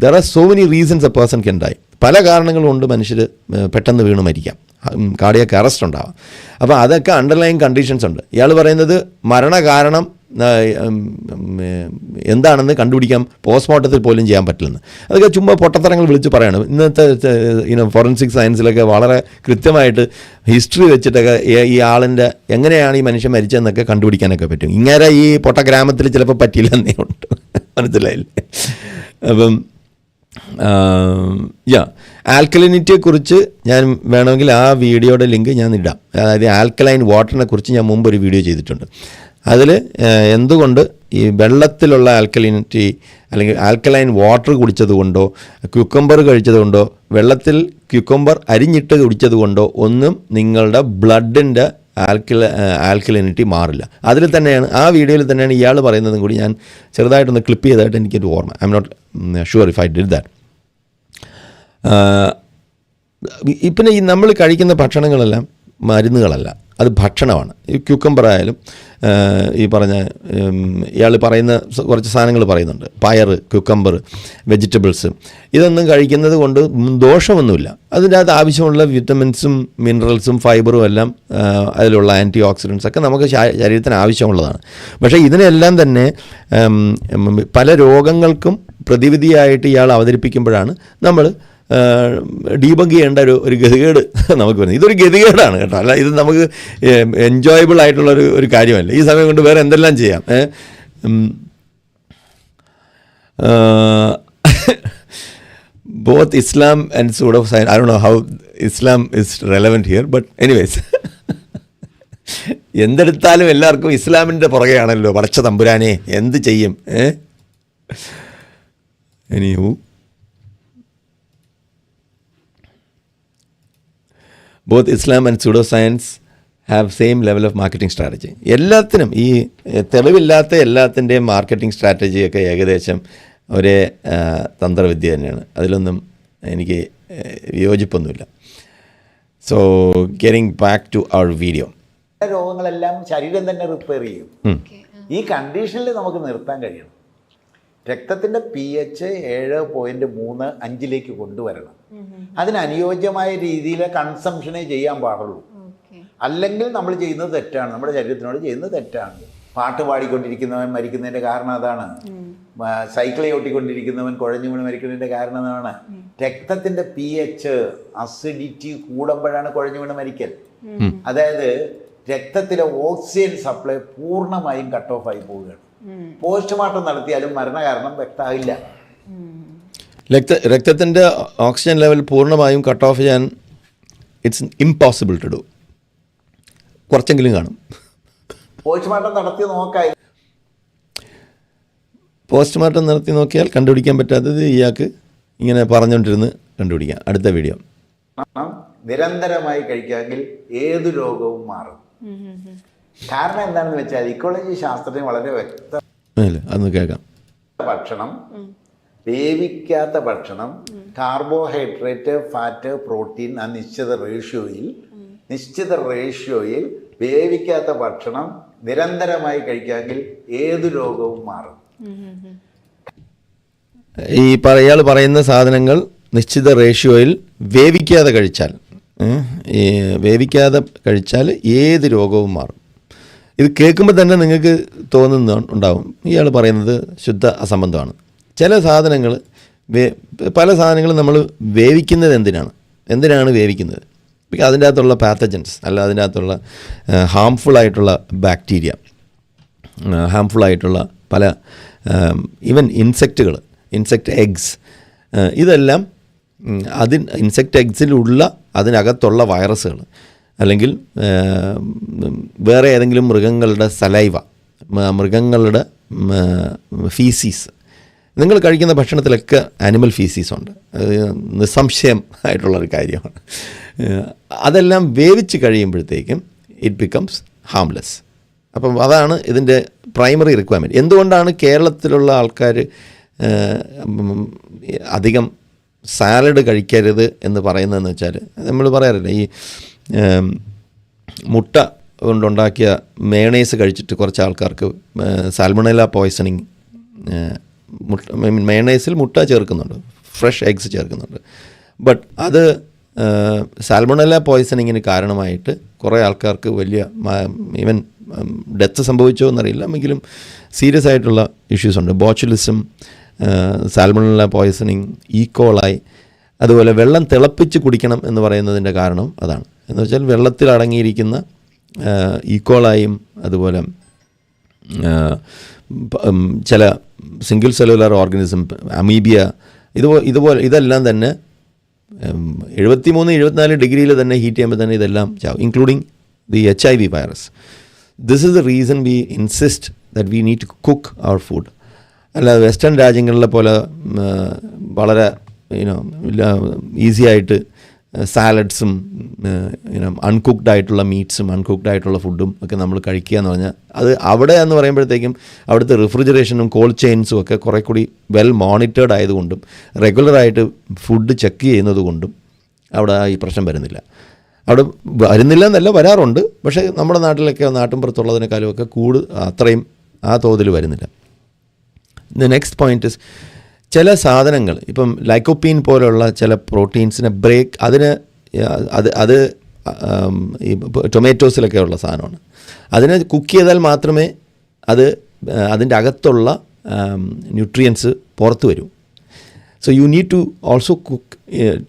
There are so many reasons a person can die. പല കാരണങ്ങൾ കൊണ്ട് മനുഷ്യർ പെട്ടെന്ന് വീണ് മരിക്കാം, കാർഡിയാക് അറസ്റ്റ് ഉണ്ടാവാം. അപ്പോൾ അതൊക്കെ അണ്ടർലൈൻ കണ്ടീഷൻസ് ഉണ്ട്. ഇയാൾ പറയുന്നത് മരണകാരണം എന്താണെന്ന് കണ്ടുപിടിക്കാൻ പോസ്റ്റ്മോർട്ടത്തിൽ പോലും ചെയ്യാൻ പറ്റില്ലെന്ന്. അതൊക്കെ ചുമ്മാ പൊട്ടത്തരങ്ങൾ വിളിച്ച് പറയണം. ഇന്നത്തെ ഫോറൻസിക് സയൻസിലൊക്കെ വളരെ കൃത്യമായിട്ട് ഹിസ്റ്ററി വെച്ചിട്ടൊക്കെ ഈ ആളിൻ്റെ എങ്ങനെയാണ് ഈ മനുഷ്യൻ മരിച്ചതെന്നൊക്കെ കണ്ടുപിടിക്കാനൊക്കെ പറ്റും. ഇങ്ങനെ ഈ പൊട്ട ഗ്രാമത്തിൽ ചിലപ്പോൾ പറ്റില്ലെന്നേ ഉണ്ട്. മനസ്സിലായില്ലേ? അപ്പം ആൽക്കലൈനിറ്റിയെക്കുറിച്ച് ഞാൻ വേണമെങ്കിൽ ആ വീഡിയോയുടെ ലിങ്ക് ഞാൻ ഇടാം. അതായത് ആൽക്കലൈൻ വാട്ടറിനെ കുറിച്ച് ഞാൻ മുമ്പ് ഒരു വീഡിയോ ചെയ്തിട്ടുണ്ട്. അതിൽ എന്തുകൊണ്ട് ഈ വെള്ളത്തിലുള്ള ആൽക്കലിനിറ്റി അല്ലെങ്കിൽ ആൽക്കലൈൻ വാട്ടർ കുടിച്ചതുകൊണ്ടോ ക്യുക്കമ്പർ കഴിച്ചതുകൊണ്ടോ വെള്ളത്തിൽ ക്യുക്കമ്പർ അരിഞ്ഞിട്ട് കുടിച്ചതുകൊണ്ടോ ഒന്നും നിങ്ങളുടെ ബ്ലഡിൻ്റെ ആൽക്കലിനിറ്റി മാറില്ല. അതിൽ തന്നെയാണ്, ആ വീഡിയോയിൽ തന്നെയാണ് ഇയാൾ പറയുന്നതും കൂടി ഞാൻ ചെറുതായിട്ടൊന്ന് ക്ലിപ്പ് ചെയ്തതായിട്ട് എനിക്കൊരു ഓർമ്മ. I'm not sure if I did that. പിന്നെ ഈ നമ്മൾ കഴിക്കുന്ന ഭക്ഷണങ്ങളെല്ലാം മരുന്നുകളല്ല, അത് ഭക്ഷണമാണ്. ഈ ക്യൂക്കമ്പർ ആയാലും ഈ പറഞ്ഞ ഇയാൾ പറയുന്ന കുറച്ച് സാധനങ്ങൾ പറയുന്നുണ്ട്, പയർ, ക്യൂക്കമ്പർ, വെജിറ്റബിൾസ്, ഇതൊന്നും കഴിക്കുന്നത് കൊണ്ട് ദോഷമൊന്നുമില്ല. അതിൻ്റെ അകത്ത് ആവശ്യമുള്ള വിറ്റമിൻസും മിനറൽസും ഫൈബറും എല്ലാം അതിലുള്ള ആൻറ്റി ഓക്സിഡൻസ് ഒക്കെ നമുക്ക് ശരീരത്തിന് ആവശ്യമുള്ളതാണ്. പക്ഷേ ഇതിനെല്ലാം തന്നെ പല രോഗങ്ങൾക്കും പ്രതിവിധിയായിട്ട് ഇയാൾ അവതരിപ്പിക്കുമ്പോഴാണ് നമ്മൾ ഡീബങ്ക് ചെയ്യേണ്ട ഒരു ഗതികേട് നമുക്ക് വരുന്നത്. ഇതൊരു ഗതികേടാണ് കേട്ടോ, അല്ല ഇത് നമുക്ക് എൻജോയബിൾ ആയിട്ടുള്ളൊരു കാര്യമല്ല. ഈ സമയം കൊണ്ട് വേറെ എന്തെല്ലാം ചെയ്യാം. both Islam and pseudoscience. I don't know how Islam is relevant here, but anyways. എന്തെടുത്താലും എല്ലാവർക്കും ഇസ്ലാമിൻ്റെ പുറകെയാണല്ലോ. പടച്ച തമ്പുരാനെ എന്ത് ചെയ്യും? Anyhow both Islam and pseudo science have same level of marketing strategy. എല്ലാത്തിനും ഈ തെളിവില്ലാത്ത എല്ലാത്തിൻ്റെയും മാർക്കറ്റിംഗ് സ്ട്രാറ്റജിയൊക്കെ ഏകദേശം ഒരേ തന്ത്രവിദ്യ തന്നെയാണ്. അതിലൊന്നും എനിക്ക് വിയോജിപ്പൊന്നുമില്ല. So getting back to our video. രോഗങ്ങളെല്ലാം ശരീരം തന്നെ റിപ്പയർ ചെയ്യും. ഈ കണ്ടീഷനിൽ നമുക്ക് നിർത്താൻ കഴിയണം. രക്തത്തിൻ്റെ pH 7.35 കൊണ്ടുവരണം. അതിനനുയോജ്യമായ രീതിയിൽ കൺസംഷനേ ചെയ്യാൻ പാടുള്ളൂ. അല്ലെങ്കിൽ നമ്മൾ ചെയ്യുന്നത് തെറ്റാണ്, നമ്മുടെ ശരീരത്തിനോട് ചെയ്യുന്നത് തെറ്റാണ്. പാട്ട് പാടിക്കൊണ്ടിരിക്കുന്നവൻ മരിക്കുന്നതിൻ്റെ കാരണം അതാണ്. സൈക്കിൾ ചവിട്ടിക്കൊണ്ടിരിക്കുന്നവൻ കുഴഞ്ഞു വീണ് മരിക്കുന്നതിൻ്റെ കാരണം അതാണ്. രക്തത്തിൻ്റെ pH അസിഡിറ്റി കൂടുമ്പോഴാണ് കുഴഞ്ഞു വീണ് മരിക്കൽ. അതായത് രക്തത്തിലെ ഓക്സിജൻ സപ്ലൈ പൂർണ്ണമായും കട്ട് ഓഫ് ആയി പോവുകയാണ്. പോസ്റ്റ്മോർട്ടം നടത്തിയാലും മരണകാരണം വ്യക്തമാകില്ല. രക്തത്തിൻ്റെ ഓക്സിജൻ ലെവൽ പൂർണ്ണമായും കട്ട് ഓഫ് ചെയ്യാൻ ഇറ്റ്സ് ഇംപോസിബിൾ ടു ഡു. കുറച്ചെങ്കിലും കാണും. പോസ്റ്റ്മോർട്ടം നടത്തി നോക്കിയാൽ കണ്ടുപിടിക്കാൻ പറ്റാത്തത് ഇയാൾക്ക് ഇങ്ങനെ പറഞ്ഞുകൊണ്ടിരുന്ന് കണ്ടുപിടിക്കാം. അടുത്ത വീഡിയോ. നിരന്തരമായി കഴിക്കാമെങ്കിൽ ഏതു രോഗവും മാറും. കാരണം എന്താണെന്ന് വെച്ചാൽ ഇക്കോളജി ശാസ്ത്രത്തിന് വളരെ അതൊന്ന് കേൾക്കാം. ഭക്ഷണം, വേവിക്കാത്ത ഭക്ഷണം, കാർബോഹൈഡ്രേറ്റ്, ഫാറ്റ്, പ്രോട്ടീൻ ആ നിശ്ചിത റേഷ്യോയിൽ വേവിക്കാത്ത ഭക്ഷണം നിരന്തരമായി കഴിക്കാമെങ്കിൽ ഏതു രോഗവും മാറും. ഇയാൾ പറയുന്ന സാധനങ്ങൾ നിശ്ചിത റേഷ്യോയിൽ വേവിക്കാതെ കഴിച്ചാൽ ഏത് രോഗവും മാറും. ഇത് കേൾക്കുമ്പോൾ തന്നെ നിങ്ങൾക്ക് ഉണ്ടാവും ഇയാൾ പറയുന്നത് ശുദ്ധ അസംബന്ധമാണ്. പല സാധനങ്ങളും നമ്മൾ വേവിക്കുന്നത് എന്തിനാണ് വേവിക്കുന്നത്? അതിൻ്റെ അകത്തുള്ള പാത്തജൻസ് അല്ല, അതിൻ്റെ അകത്തുള്ള ഹാംഫുള്ളായിട്ടുള്ള ബാക്ടീരിയ, ഹാംഫുള്ളായിട്ടുള്ള പല ഈവൻ ഇൻസെക്റ്റ് എഗ്സ്, ഇതെല്ലാം ഇൻസെക്റ്റ് എഗ്സിലുള്ള അതിനകത്തുള്ള വൈറസുകൾ അല്ലെങ്കിൽ വേറെ ഏതെങ്കിലും മൃഗങ്ങളുടെ സലൈവ, മൃഗങ്ങളുടെ ഫീസീസ്, നിങ്ങൾ കഴിക്കുന്ന ഭക്ഷണത്തിലൊക്കെ ആനിമൽ ഫീസീസ് ഉണ്ട്. നിസ്സംശയം ആയിട്ടുള്ളൊരു കാര്യമാണ്. അതെല്ലാം വേവിച്ച് കഴിയുമ്പോഴത്തേക്കും ഇറ്റ് ബിക്കംസ് ഹാംലെസ്. അപ്പം അതാണ് ഇതിൻ്റെ പ്രൈമറി റിക്വയർമെൻറ്റ്. എന്തുകൊണ്ടാണ് കേരളത്തിലുള്ള ആൾക്കാർ അധികം സാലഡ് കഴിക്കരുത് എന്ന് പറയുന്നതെന്ന് വെച്ചാൽ, നമ്മൾ പറയാറില്ല ഈ മുട്ട കൊണ്ടുണ്ടാക്കിയ മേണേസ് കഴിച്ചിട്ട് കുറച്ച് ആൾക്കാർക്ക് സാൽമണല്ല പോയ്സണിങ്, മേണേസിൽ മുട്ട ചേർക്കുന്നുണ്ട്, ഫ്രഷ് എഗ്സ് ചേർക്കുന്നുണ്ട്. ബട്ട് അത് സാൽമണല്ല പോയ്സണിങ്ങിന് കാരണമായിട്ട് കുറേ ആൾക്കാർക്ക് വലിയ ഈവൻ ഡെത്ത് സംഭവിച്ചോ എന്നറിയില്ല, എങ്കിലും സീരിയസ് ആയിട്ടുള്ള ഇഷ്യൂസ് ഉണ്ട്. ബോച്ചുലിസം, സാൽമണല്ല പോയ്സണിങ്, ഈക്കോളായി. അതുപോലെ വെള്ളം തിളപ്പിച്ച് കുടിക്കണം എന്ന് പറയുന്നതിൻ്റെ കാരണം അതാണ്. എന്ന് വെച്ചാൽ വെള്ളത്തിൽ അടങ്ങിയിരിക്കുന്ന ഈക്കോളായും അതുപോലെ ചില സിംഗിൾ സെല്ലുലാർ ഓർഗാനിസം, അമീബിയ, ഇതെല്ലാം തന്നെ 73-74 ഡിഗ്രിയിൽ തന്നെ ഹീറ്റ് ചെയ്യുമ്പോൾ തന്നെ ഇതെല്ലാം ചാവും, including the HIV virus. This is the reason we insist that we need to cook our food. അല്ലാതെ വെസ്റ്റേൺ രാജ്യങ്ങളിലെ പോലെ വളരെ ഈസി ആയിട്ട് സാലഡ്സും അൺകുക്ക്ഡ് ആയിട്ടുള്ള മീറ്റ്സും അൺകുക്ക്ഡ് ആയിട്ടുള്ള ഫുഡും ഒക്കെ നമ്മൾ കഴിക്കുക എന്ന് പറഞ്ഞാൽ, അത് അവിടെ എന്ന് പറയുമ്പോഴത്തേക്കും അവിടുത്തെ റിഫ്രിജറേഷനും കോൾഡ് ചെയിൻസും ഒക്കെ കുറേ കൂടി വെൽ മോണിറ്റേർഡ് ആയതുകൊണ്ടും റെഗുലറായിട്ട് ഫുഡ് ചെക്ക് ചെയ്യുന്നത് കൊണ്ടും അവിടെ ഈ പ്രശ്നം വരുന്നില്ല. അവിടെ വരുന്നില്ല എന്നല്ല, വരാറുണ്ട്. പക്ഷേ നമ്മുടെ നാട്ടിലൊക്കെ നാട്ടിൻപുറത്തുള്ളതിനേക്കാളും ഒക്കെ അത്രയും ആ തോതിൽ വരുന്നില്ല. ദ നെക്സ്റ്റ് പോയിന്റ് ഇസ്, ചില സാധനങ്ങൾ ഇപ്പം ലൈക്കോപ്പീൻ പോലുള്ള ചില പ്രോട്ടീൻസിനെ ബ്രേക്ക്, അത് ഈ ടൊമാറ്റോസിലൊക്കെ ഉള്ള സാധനമാണ്. അതിനെ കുക്ക് ചെയ്താൽ മാത്രമേ അതിൻ്റെ അകത്തുള്ള ന്യൂട്രിയൻസ് പുറത്ത് വരൂ. So you need to also cook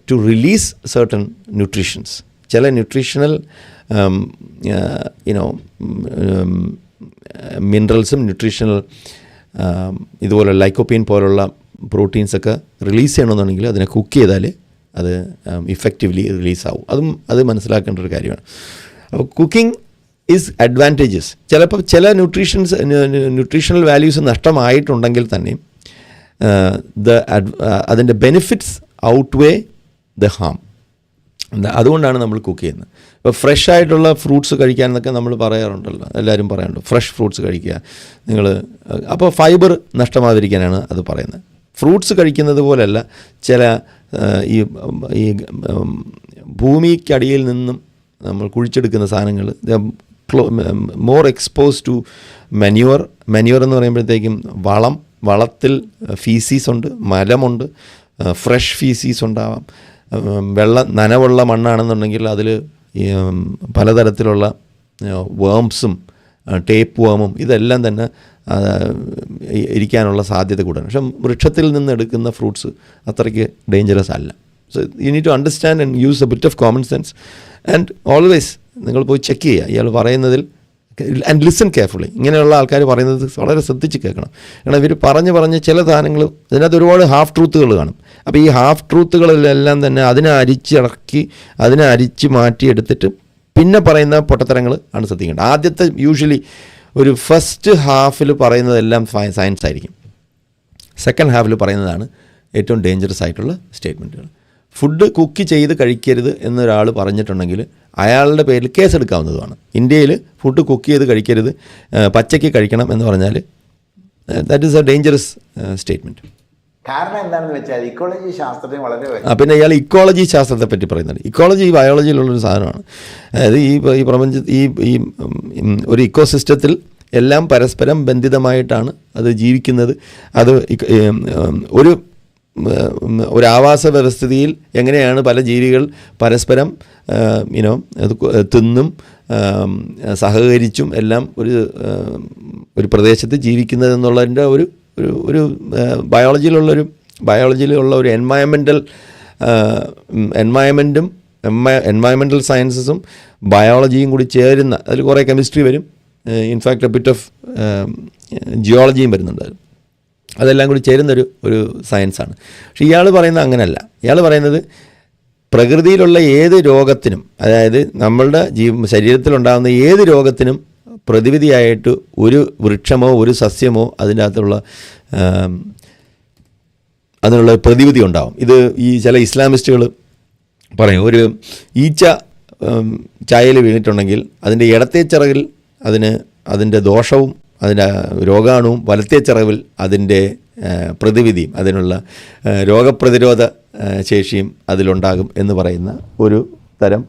to release certain nutritions. ചില ന്യൂട്രീഷണൽ മിനറൽസും ന്യൂട്രീഷണൽ ഇതുപോലെ ലൈക്കോപ്പീൻ പോലുള്ള പ്രോട്ടീൻസൊക്കെ റിലീസ് ചെയ്യണമെന്നുണ്ടെങ്കിൽ അതിനെ കുക്ക് ചെയ്താൽ അത് ഇഫക്റ്റീവ്ലി റിലീസാവും. അത് മനസ്സിലാക്കേണ്ട ഒരു കാര്യമാണ്. അപ്പോൾ കുക്കിംഗ് ഈസ് അഡ്വാൻറ്റേജസ്. ചിലപ്പോൾ ചില ന്യൂട്രീഷണൽ വാല്യൂസ് നഷ്ടമായിട്ടുണ്ടെങ്കിൽ തന്നെ അതിൻ്റെ ബെനിഫിറ്റ്സ് ഔട്ട്വേ ദ ഹാം. അതുകൊണ്ടാണ് നമ്മൾ കുക്ക് ചെയ്യുന്നത്. ഇപ്പോൾ ഫ്രഷ് ആയിട്ടുള്ള ഫ്രൂട്ട്സ് കഴിക്കാൻ എന്നൊക്കെ നമ്മൾ പറയാറുണ്ടല്ലോ, എല്ലാവരും പറയാറുണ്ട് ഫ്രഷ് ഫ്രൂട്ട്സ് കഴിക്കുക നിങ്ങൾ. അപ്പോൾ ഫൈബർ നഷ്ടമാതിരിക്കാനാണ് അത് പറയുന്നത്. ഫ്രൂട്ട്സ് കഴിക്കുന്നത് പോലെയല്ല ചില ഈ ഭൂമിക്കടിയിൽ നിന്നും നമ്മൾ കുഴിച്ചെടുക്കുന്ന സാധനങ്ങൾ മോർ എക്സ്പോസ് ടു മെന്യൂർ എന്ന് പറയുമ്പോഴത്തേക്കും വളത്തിൽ ഫീസീസ് ഉണ്ട്, മലമുണ്ട്, ഫ്രഷ് ഫീസീസ് ഉണ്ടാവാം. നനവുള്ള മണ്ണാണെന്നുണ്ടെങ്കിൽ അതിൽ പലതരത്തിലുള്ള വേംസും ടേപ്പ് വേമും ഇതെല്ലാം തന്നെ ഇരിക്കാനുള്ള സാധ്യത കൂടുതലാണ്. പക്ഷേ വൃക്ഷത്തിൽ നിന്ന് എടുക്കുന്ന ഫ്രൂട്ട്സ് അത്രയ്ക്ക് ഡേഞ്ചറസ് അല്ല. So you need to understand and use a bit of common sense and always നിങ്ങൾ പോയി ചെക്ക് ചെയ്യുക ഇയാൾ പറയുന്നതിൽ ആൻഡ് ലിസൺ കെയർഫുള്ളി. ഇങ്ങനെയുള്ള ആൾക്കാർ പറയുന്നത് വളരെ ശ്രദ്ധിച്ച് കേൾക്കണം. കാരണം ഇവർ പറഞ്ഞ് ചില സാധനങ്ങൾ ഇതിനകത്ത് ഒരുപാട് ഹാഫ് ട്രൂത്തുകൾ കാണും. അപ്പോൾ ഈ ഹാഫ് ട്രൂത്തുകളിലെല്ലാം തന്നെ അതിനെ അരിച്ച് മാറ്റിയെടുത്തിട്ട് പിന്നെ പറയുന്ന പൊട്ടത്തരങ്ങൾ ആണ് ശ്രദ്ധിക്കേണ്ടത്. ആദ്യത്തെ യൂഷ്വലി ഒരു ഫസ്റ്റ് ഹാഫിൽ പറയുന്നതെല്ലാം സയൻസ് ആയിരിക്കും. സെക്കൻഡ് ഹാഫിൽ പറയുന്നതാണ് ഏറ്റവും ഡേഞ്ചറസ് ആയിട്ടുള്ള സ്റ്റേറ്റ്മെൻറ്റുകൾ. ഫുഡ് കുക്ക് ചെയ്ത് കഴിക്കരുത് എന്നൊരാൾ പറഞ്ഞിട്ടുണ്ടെങ്കിൽ അയാളുടെ പേരിൽ കേസെടുക്കാവുന്നതുമാണ്. ഇന്ത്യയിൽ ഫുഡ് കുക്ക് ചെയ്ത് കഴിക്കരുത്, പച്ചയ്ക്ക് കഴിക്കണം എന്ന് പറഞ്ഞാൽ that is A dangerous statement. കാരണം എന്താണെന്ന് വെച്ചാൽ ഇക്കോളജി ശാസ്ത്രത്തിന് വളരെ പിന്നെ ഇയാൾ ഇക്കോളജി ശാസ്ത്രത്തെ പറ്റി പറയുന്നുണ്ട്. ഇക്കോളജി ബയോളജിയിലുള്ളൊരു സാധനമാണ്. അതായത് ഈ ഈ ഒരു ഇക്കോസിസ്റ്റത്തിൽ എല്ലാം പരസ്പരം ബന്ധിതമായിട്ടാണ് അത് ജീവിക്കുന്നത്. അത് ഒരു ആവാസ വ്യവസ്ഥിതിയിൽ എങ്ങനെയാണ് പല ജീവികൾ പരസ്പരം തിന്നും സഹകരിച്ചും എല്ലാം ഒരു പ്രദേശത്ത് ജീവിക്കുന്നതെന്നുള്ളതിൻ്റെ ഒരു ബയോളജിയിലുള്ള ഒരു എൻവയൺമെൻറ്റൽ സയൻസസും ബയോളജിയും കൂടി ചേരുന്ന അതിൽ കുറേ കെമിസ്ട്രി വരും, ഇൻഫാക്റ്റ് എ ബിറ്റ് ഓഫ് ജിയോളജിയും വരുന്നുണ്ട്. അതെല്ലാം കൂടി ചേരുന്നൊരു സയൻസാണ്. പക്ഷെ ഇയാൾ പറയുന്നത് അങ്ങനെയല്ല. ഇയാൾ പറയുന്നത് പ്രകൃതിയിലുള്ള ഏത് രോഗത്തിനും, അതായത് നമ്മളുടെ ശരീരത്തിലുണ്ടാകുന്ന ഏത് രോഗത്തിനും പ്രതിവിധിയായിട്ട് ഒരു വൃക്ഷമോ ഒരു സസ്യമോ അതിനുള്ള പ്രതിവിധി ഉണ്ടാവും. ഇത് ഈ ചില ഇസ്ലാമിസ്റ്റുകൾ പറയും, ഒരു ഈച്ച ചായയിൽ വീണിട്ടുണ്ടെങ്കിൽ അതിൻ്റെ ഇടത്തെ ചിറകിൽ അതിൻ്റെ ദോഷവും അതിൻ്റെ രോഗാണുവും, വലത്തെ ചിറകിൽ അതിൻ്റെ പ്രതിവിധിയും അതിനുള്ള രോഗപ്രതിരോധ ശേഷിയും അതിലുണ്ടാകും എന്ന് പറയുന്ന ഒരു തരം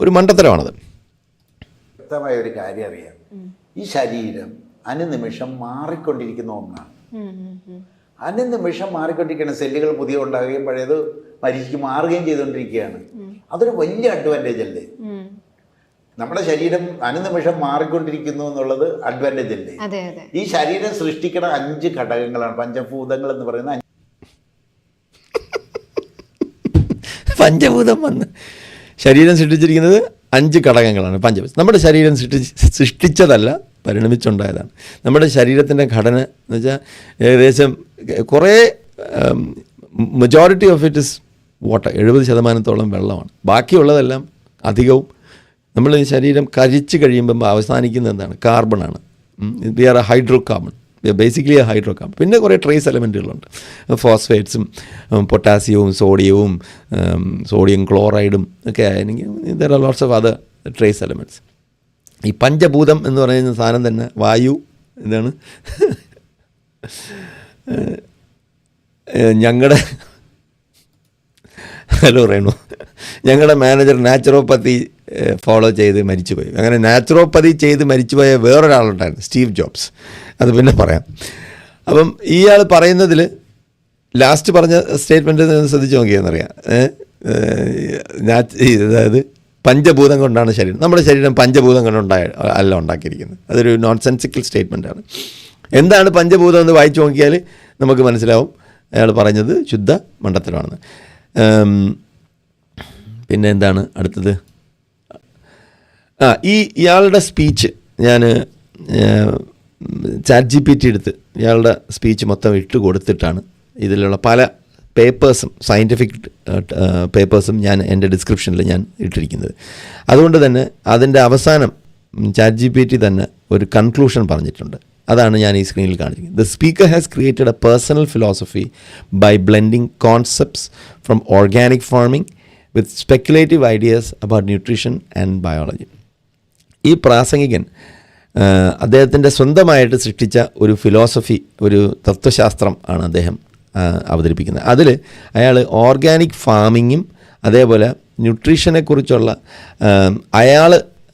ഒരു മണ്ടത്തരമാണത്. വ്യക്തമായ ഒരു കാര്യം അറിയാം, ഈ ശരീരം അനുനിമിഷം മാറിക്കൊണ്ടിരിക്കുന്ന ഒന്നാണ്. അനുനിമിഷം മാറിക്കൊണ്ടിരിക്കുന്ന സെല്ലുകൾ പുതിയ ഉണ്ടാകുകയും പഴയത് മരിച്ചു മാറുകയും ചെയ്തുകൊണ്ടിരിക്കുകയാണ്. അതൊരു വലിയ അഡ്വാൻറ്റേജ് അല്ലേ? നമ്മുടെ ശരീരം അനുനിമിഷം മാറിക്കൊണ്ടിരിക്കുന്നു എന്നുള്ളത് അഡ്വാൻറ്റേജ് അല്ലേ? ഈ ശരീരം സൃഷ്ടിക്കുന്ന 5 ഘടകങ്ങളാണ് പഞ്ചഭൂതങ്ങൾ എന്ന് പറയുന്ന. പഞ്ചഭൂതം ശരീരം സൃഷ്ടിച്ചിരിക്കുന്നത് 5 ഘടകങ്ങളാണ്. നമ്മുടെ ശരീരം സൃഷ്ടിച്ചതല്ല, പരിണമിച്ചുണ്ടായതാണ്. നമ്മുടെ ശരീരത്തിൻ്റെ ഘടന എന്ന് വെച്ചാൽ ഏകദേശം കുറേ majority of it is water. 70% വെള്ളമാണ്. ബാക്കിയുള്ളതെല്ലാം അധികവും നമ്മൾ ശരീരം കരിച്ച് കഴിയുമ്പം അവസാനിക്കുന്ന എന്താണ്? കാർബണാണ്. We are a hydrocarbon, basically a hydrocarbon. പിന്നെ കുറേ ട്രേസ് എലമെൻറ്റുകളുണ്ട്, ഫോസ്ഫേറ്റ്സും പൊട്ടാസ്യവും സോഡിയം ക്ലോറൈഡും ഒക്കെ ആയിരുന്നെങ്കിൽ there are lots of other trace elements. ഈ പഞ്ചഭൂതം എന്ന് പറയുന്ന സാധനം തന്നെ വായു ഇതാണ്. ഞങ്ങളുടെ ഹലോ റേണു, ഞങ്ങളുടെ മാനേജർ നാച്ചുറോപ്പതി ഫോളോ ചെയ്ത് മരിച്ചുപോയി. അങ്ങനെ നാച്ചുറോപ്പതി ചെയ്ത് മരിച്ചുപോയ വേറൊരാളുണ്ടായിരുന്നു, സ്റ്റീവ് ജോബ്സ്. അത് പിന്നെ പറയാം. അപ്പം ഇയാൾ പറയുന്നതിൽ ലാസ്റ്റ് പറഞ്ഞ സ്റ്റേറ്റ്മെൻറ്റ് ശ്രദ്ധിച്ച് നോക്കിയെന്നറിയാം. അതായത് പഞ്ചഭൂതം കൊണ്ടാണ് ശരീരം, നമ്മുടെ ശരീരം പഞ്ചഭൂതം അല്ല ഉണ്ടാക്കിയിരിക്കുന്നത്. അതൊരു നോൺസെൻസിക്കൽ സ്റ്റേറ്റ്മെൻറ്റാണ്. എന്താണ് പഞ്ചഭൂതം എന്ന് വായിച്ചു നോക്കിയാൽ നമുക്ക് മനസ്സിലാവും അയാൾ പറഞ്ഞത് ശുദ്ധ മണ്ടത്തരമാണെന്ന്. പിന്നെ എന്താണ് അടുത്തത്? ഇയാളുടെ സ്പീച്ച് ഞാൻ ChatGPT എടുത്ത് ഇയാളുടെ സ്പീച്ച് മൊത്തം ഇട്ട് കൊടുത്തിട്ടാണ് ഇതിലുള്ള പല പേപ്പേഴ്സും സയൻറ്റിഫിക് പേപ്പേഴ്സും ഞാൻ എൻ്റെ ഡിസ്ക്രിപ്ഷനിൽ ഞാൻ ഇട്ടിരിക്കുന്നത്. അതുകൊണ്ട് തന്നെ അതിൻ്റെ അവസാനം ChatGPT തന്നെ ഒരു കൺക്ലൂഷൻ പറഞ്ഞിട്ടുണ്ട്. അതാണ് ഞാൻ ഈ സ്ക്രീനിൽ കാണിക്കുന്നത്. The speaker has created a personal philosophy by blending concepts from organic farming with speculative ideas about nutrition and biology. ഈ പ്രാസംഗികൻ അദ്ദേഹത്തിൻ്റെ സ്വന്തമായിട്ട് സൃഷ്ടിച്ച ഒരു ഫിലോസഫി, ഒരു തത്വശാസ്ത്രം ആണ് അദ്ദേഹം അവതരിപ്പിക്കുന്നത്. അതിൽ അയാൾ ഓർഗാനിക് ഫാമിങ്ങും അതേപോലെ ന്യൂട്രീഷനെക്കുറിച്ചുള്ള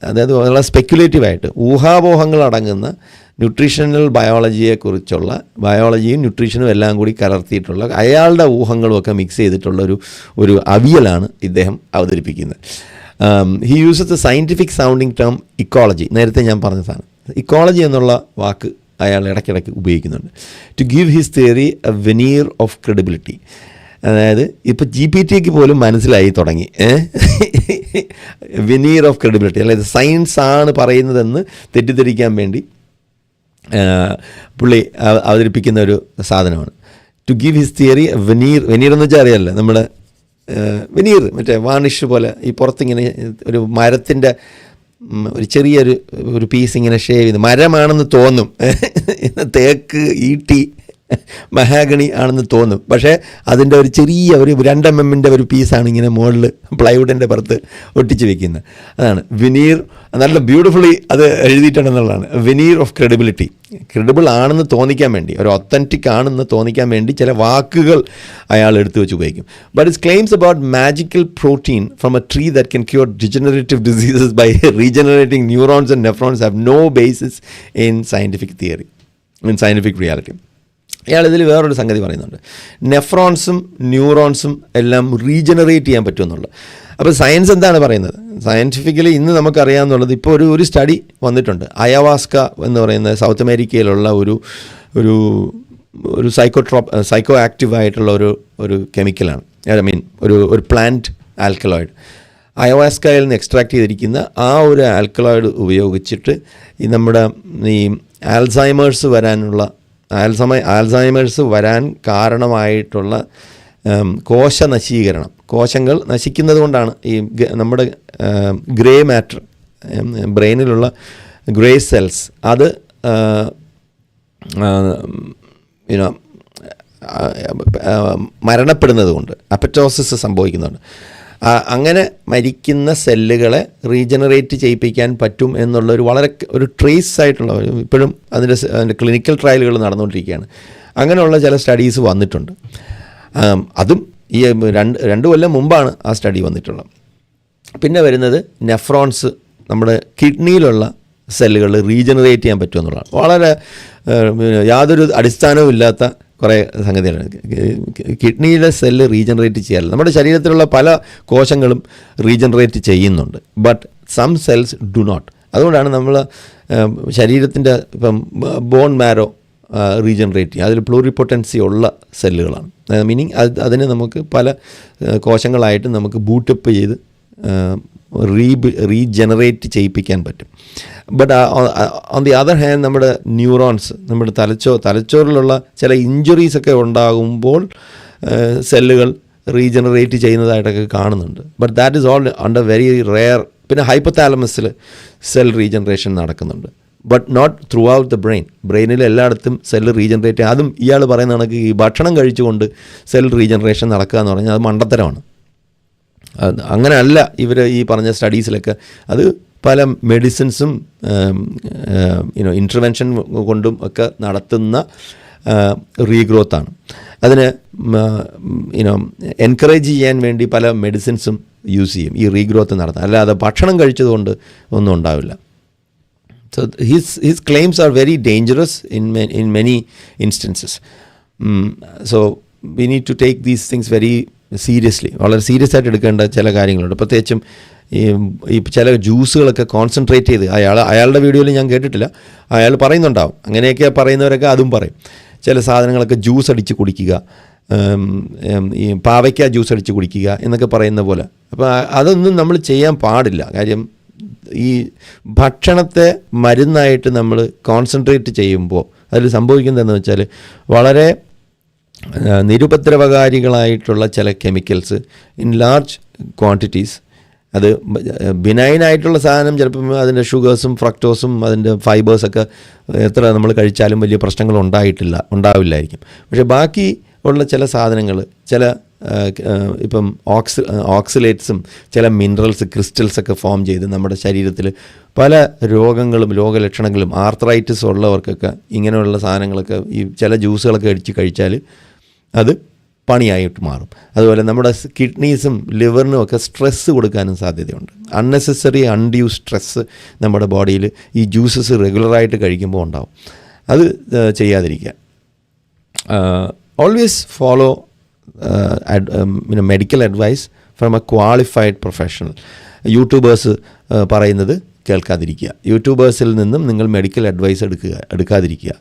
അതായത് വളരെ സ്പെക്കുലേറ്റീവായിട്ട് ഊഹാപോഹങ്ങളടങ്ങുന്ന ന്യൂട്രീഷണൽ ബയോളജിയും ന്യൂട്രീഷനും എല്ലാം കൂടി കലർത്തിയിട്ടുള്ള അയാളുടെ ഊഹങ്ങളുമൊക്കെ മിക്സ് ചെയ്തിട്ടുള്ള ഒരു അവിയലാണ് ഇദ്ദേഹം അവതരിപ്പിക്കുന്നത്. He uses the scientific sounding term ecology. നേരത്തെ ഞാൻ പറഞ്ഞ സാധനം ഇക്കോളജി എന്നുള്ള വാക്ക് അയാൾ ഇടയ്ക്കിടയ്ക്ക് ഉപയോഗിക്കുന്നുണ്ട്. To give his theory a veneer of credibility. അതായത് ഇപ്പോൾ GPT പോലും മനസ്സിലായി തുടങ്ങി വെനീർ ഓഫ് ക്രെഡിബിലിറ്റി, അതായത് സയൻസ് ആണ് പറയുന്നതെന്ന് തെറ്റിദ്ധരിക്കാൻ വേണ്ടി പുള്ളി അവതരിപ്പിക്കുന്ന ഒരു സാധനമാണ്. To give his theory veneer എന്ന് വെച്ചാൽ അറിയാമല്ലോ, നമ്മുടെ വെനീർ മറ്റേ വാണിഷ് പോലെ ഈ പുറത്തിങ്ങനെ ഒരു മരത്തിൻ്റെ ഒരു ചെറിയൊരു പീസ് ഇങ്ങനെ ഷേവ് ചെയ്ത് മരമാണെന്ന് തോന്നും, തേക്ക് ഈട്ടി മഹാഗണി ആണെന്ന് തോന്നും. പക്ഷേ അതിൻ്റെ ഒരു ചെറിയ ഒരു 2 mm ഒരു പീസാണ് ഇങ്ങനെ മുകളിൽ പ്ലൈവുഡിൻ്റെ പുറത്ത് ഒട്ടിച്ച് വെക്കുന്നത്. അതാണ് വെനീർ. നല്ല ബ്യൂട്ടിഫുള്ളി അത് എഴുതിയിട്ടുണ്ടെന്നുള്ളതാണ്. Veneer of credibility. ക്രെഡിബിൾ ആണെന്ന് തോന്നിക്കാൻ വേണ്ടി, ഒരു ഒത്തൻറ്റിക് ആണെന്ന് തോന്നിക്കാൻ വേണ്ടി ചില വാക്കുകൾ അയാൾ എടുത്തു വെച്ച് ഉപയോഗിക്കും. But it's claims about magical protein from a tree that can cure degenerative diseases by regenerating neurons and nephrons have no basis in scientific theory, in scientific reality. ഇയാൾ ഇതിൽ വേറൊരു സംഗതി പറയുന്നുണ്ട്. നെഫ്രോൺസും ന്യൂറോൺസും എല്ലാം റീജനറേറ്റ് ചെയ്യാൻ പറ്റുമെന്നുള്ളത്. അപ്പോൾ സയൻസ് എന്താണ് പറയുന്നത്? സയൻറ്റിഫിക്കലി ഇന്ന് നമുക്കറിയാമെന്നുള്ളത്, ഇപ്പോൾ ഒരു സ്റ്റഡി വന്നിട്ടുണ്ട്. അയവാസ്ക എന്ന് പറയുന്ന സൗത്ത് അമേരിക്കയിലുള്ള ഒരു സൈക്കോ ആക്റ്റീവ് ആയിട്ടുള്ള ഒരു കെമിക്കലാണ്. ഐ മീൻ ഒരു പ്ലാന്റ് ആൽക്കലോയിഡ്. അയവാസ്കയിൽ നിന്ന് എക്സ്ട്രാക്ട് ചെയ്തിരിക്കുന്ന ആ ഒരു ആൽക്കലോയിഡ് ഉപയോഗിച്ചിട്ട് നമ്മുടെ ഈ ആൽസൈമേഴ്സ് വരാൻ കാരണമായിട്ടുള്ള കോശങ്ങൾ നശിക്കുന്നത് കൊണ്ടാണ് ഈ നമ്മുടെ ഗ്രേ മാറ്റർ, ബ്രെയിനിലുള്ള ഗ്രേ സെൽസ് അത് മരണപ്പെടുന്നത് കൊണ്ട്, അപ്പറ്റോസിസ് സംഭവിക്കുന്നുണ്ട്. അങ്ങനെ മരിക്കുന്ന സെല്ലുകളെ റീജനറേറ്റ് ചെയ്യിപ്പിക്കാൻ പറ്റും എന്നുള്ള വളരെ ട്രേസ് ആയിട്ടുള്ള, ഇപ്പോഴും അതിൻ്റെ ക്ലിനിക്കൽ ട്രയലുകൾ നടന്നുകൊണ്ടിരിക്കുകയാണ്. അങ്ങനെയുള്ള ചില സ്റ്റഡീസ് വന്നിട്ടുണ്ട്. അതും ഈ 2 കൊല്ലം മുമ്പാണ് ആ സ്റ്റഡി വന്നിട്ടുള്ളത്. പിന്നെ വരുന്നത് നെഫ്രോൺസ്, നമ്മുടെ കിഡ്നിയിലുള്ള സെല്ലുകൾ റീജനറേറ്റ് ചെയ്യാൻ പറ്റുമെന്നുള്ളതാണ്. വളരെ യാതൊരു അടിസ്ഥാനവും ഇല്ലാത്ത കുറേ സംഗതികളാണ്. കിഡ്നിയിലെ സെല്ല് റീജനറേറ്റ് ചെയ്യാറില്ല. നമ്മുടെ ശരീരത്തിലുള്ള പല കോശങ്ങളും റീജനറേറ്റ് ചെയ്യുന്നുണ്ട്, but some cells do not. അതുകൊണ്ടാണ് നമ്മൾ ശരീരത്തിൻ്റെ ഇപ്പം ബോൺ മാരോ റീജനറേറ്റ് ചെയ്യും. അതിൽ പ്ലൂറിപൊട്ടൻസി ഉള്ള സെല്ലുകളാണ്. മീനിങ് അതിനെ നമുക്ക് പല കോശങ്ങളായിട്ട് നമുക്ക് ബൂട്ടപ്പ് ചെയ്ത് റീജനറേറ്റ് ചെയ്യിപ്പിക്കാൻ പറ്റും. But on the other hand നമ്മുടെ ന്യൂറോൺസ്, നമ്മുടെ തലച്ചോറിലുള്ള ചില ഇഞ്ചുറീസൊക്കെ ഉണ്ടാകുമ്പോൾ സെല്ലുകൾ റീജനറേറ്റ് ചെയ്യുന്നതായിട്ടൊക്കെ കാണുന്നുണ്ട്. But that is all under very rare. പിന്നെ ഹൈപ്പോതാലമസിൽ സെൽ റീജനറേഷൻ നടക്കുന്നുണ്ട്, but not throughout the ബ്രെയിനിൽ എല്ലായിടത്തും സെല്ല് റീജനറേറ്റ് ചെയ്യുക. അതും ഇയാൾ പറയുന്ന കണക്ക് ഈ ഭക്ഷണം കഴിച്ചുകൊണ്ട് സെൽ റീജനറേഷൻ നടക്കുക എന്ന് പറഞ്ഞാൽ അത് മണ്ടത്തരമാണ്. അങ്ങനെയല്ല ഇവർ ഈ പറഞ്ഞ സ്റ്റഡീസിലൊക്കെ. അത് പല മെഡിസിൻസും ഇൻ്റർവെൻഷൻ കൊണ്ടും ഒക്കെ നടത്തുന്ന റീഗ്രോത്താണ്. അതിന് എൻകറേജ് ചെയ്യാൻ വേണ്ടി പല മെഡിസിൻസും യൂസ് ചെയ്യും ഈ റീഗ്രോത്ത് നടത്താൻ. അല്ലാതെ ഭക്ഷണം കഴിച്ചതുകൊണ്ട് ഒന്നും ഉണ്ടാവില്ല. So his claims are very dangerous in many instances. So we need to take these things very seriously. വളരെ സീരിയസ് ആയിട്ട് എടുക്കേണ്ട ചില കാര്യങ്ങളുണ്ട്. പ്രത്യേകിച്ചും ഈ ചില ജ്യൂസുകളൊക്കെ കോൺസെൻട്രേറ്റ് ചെയ്ത് അയാളുടെ വീഡിയോയിൽ ഞാൻ കേട്ടിട്ടില്ല, അയാൾ പറയുന്നുണ്ടാവും. അങ്ങനെയൊക്കെ പറയുന്നവരൊക്കെ അതും പറയും. ചില സാധനങ്ങളൊക്കെ ജ്യൂസ് അടിച്ച് കുടിക്കുക, ഈ പാവയ്ക്ക ജ്യൂസ് അടിച്ച് കുടിക്കുക എന്നൊക്കെ പറയുന്ന പോലെ. അപ്പോൾ അതൊന്നും നമ്മൾ ചെയ്യാൻ പാടില്ല. കാര്യം ഈ ഭക്ഷണത്തെ മരുന്നായിട്ട് നമ്മൾ കോൺസെൻട്രേറ്റ് ചെയ്യുമ്പോൾ അതിൽ സംഭവിക്കുന്നതെന്ന് വെച്ചാൽ വളരെ നിരുപദ്രവകാരികളായിട്ടുള്ള ചില കെമിക്കൽസ് ഇൻ ലാർജ് ക്വാണ്ടിറ്റീസ്, അത് ബിനൈനായിട്ടുള്ള സാധനം ചിലപ്പം അതിൻ്റെ ഷുഗേഴ്സും ഫ്രക്ടോസും അതിൻ്റെ ഫൈബേഴ്സൊക്കെ എത്ര നമ്മൾ കഴിച്ചാലും വലിയ പ്രശ്നങ്ങൾ ഉണ്ടാവില്ലായിരിക്കും. പക്ഷേ ബാക്കി ഉള്ള ചില സാധനങ്ങൾ, ചില ഇപ്പം ഓക്സിലേറ്റ്സും ചില മിനറൽസ് ക്രിസ്റ്റൽസൊക്കെ ഫോം ചെയ്ത് നമ്മുടെ ശരീരത്തിൽ പല രോഗങ്ങളും രോഗലക്ഷണങ്ങളും ആർത്രൈറ്റിസ് ഉള്ളവർക്കൊക്കെ ഇങ്ങനെയുള്ള സാധനങ്ങളൊക്കെ ഈ ചില ജ്യൂസുകളൊക്കെ അടിച്ച് കഴിച്ചാൽ അത് പണിയായിട്ട് മാറും. അതുപോലെ നമ്മുടെ കിഡ്നീസും ലിവറിനും ഒക്കെ സ്ട്രെസ്സ് കൊടുക്കാനും സാധ്യതയുണ്ട്. അൺനെസസറി അൺഡ്യൂ സ്ട്രെസ്സ് നമ്മുടെ ബോഡിയിൽ ഈ ജ്യൂസസ് റെഗുലറായിട്ട് കഴിക്കുമ്പോൾ ഉണ്ടാവും. അത് ചെയ്യാതിരിക്കുക. Always follow medical advice from a qualified professional. യൂട്യൂബേഴ്സ് പറയുന്നത് കേൾക്കാതിരിക്കുക. യൂട്യൂബേഴ്സിൽ നിന്നും നിങ്ങൾ മെഡിക്കൽ അഡ്വൈസ് എടുക്കാതിരിക്കുക.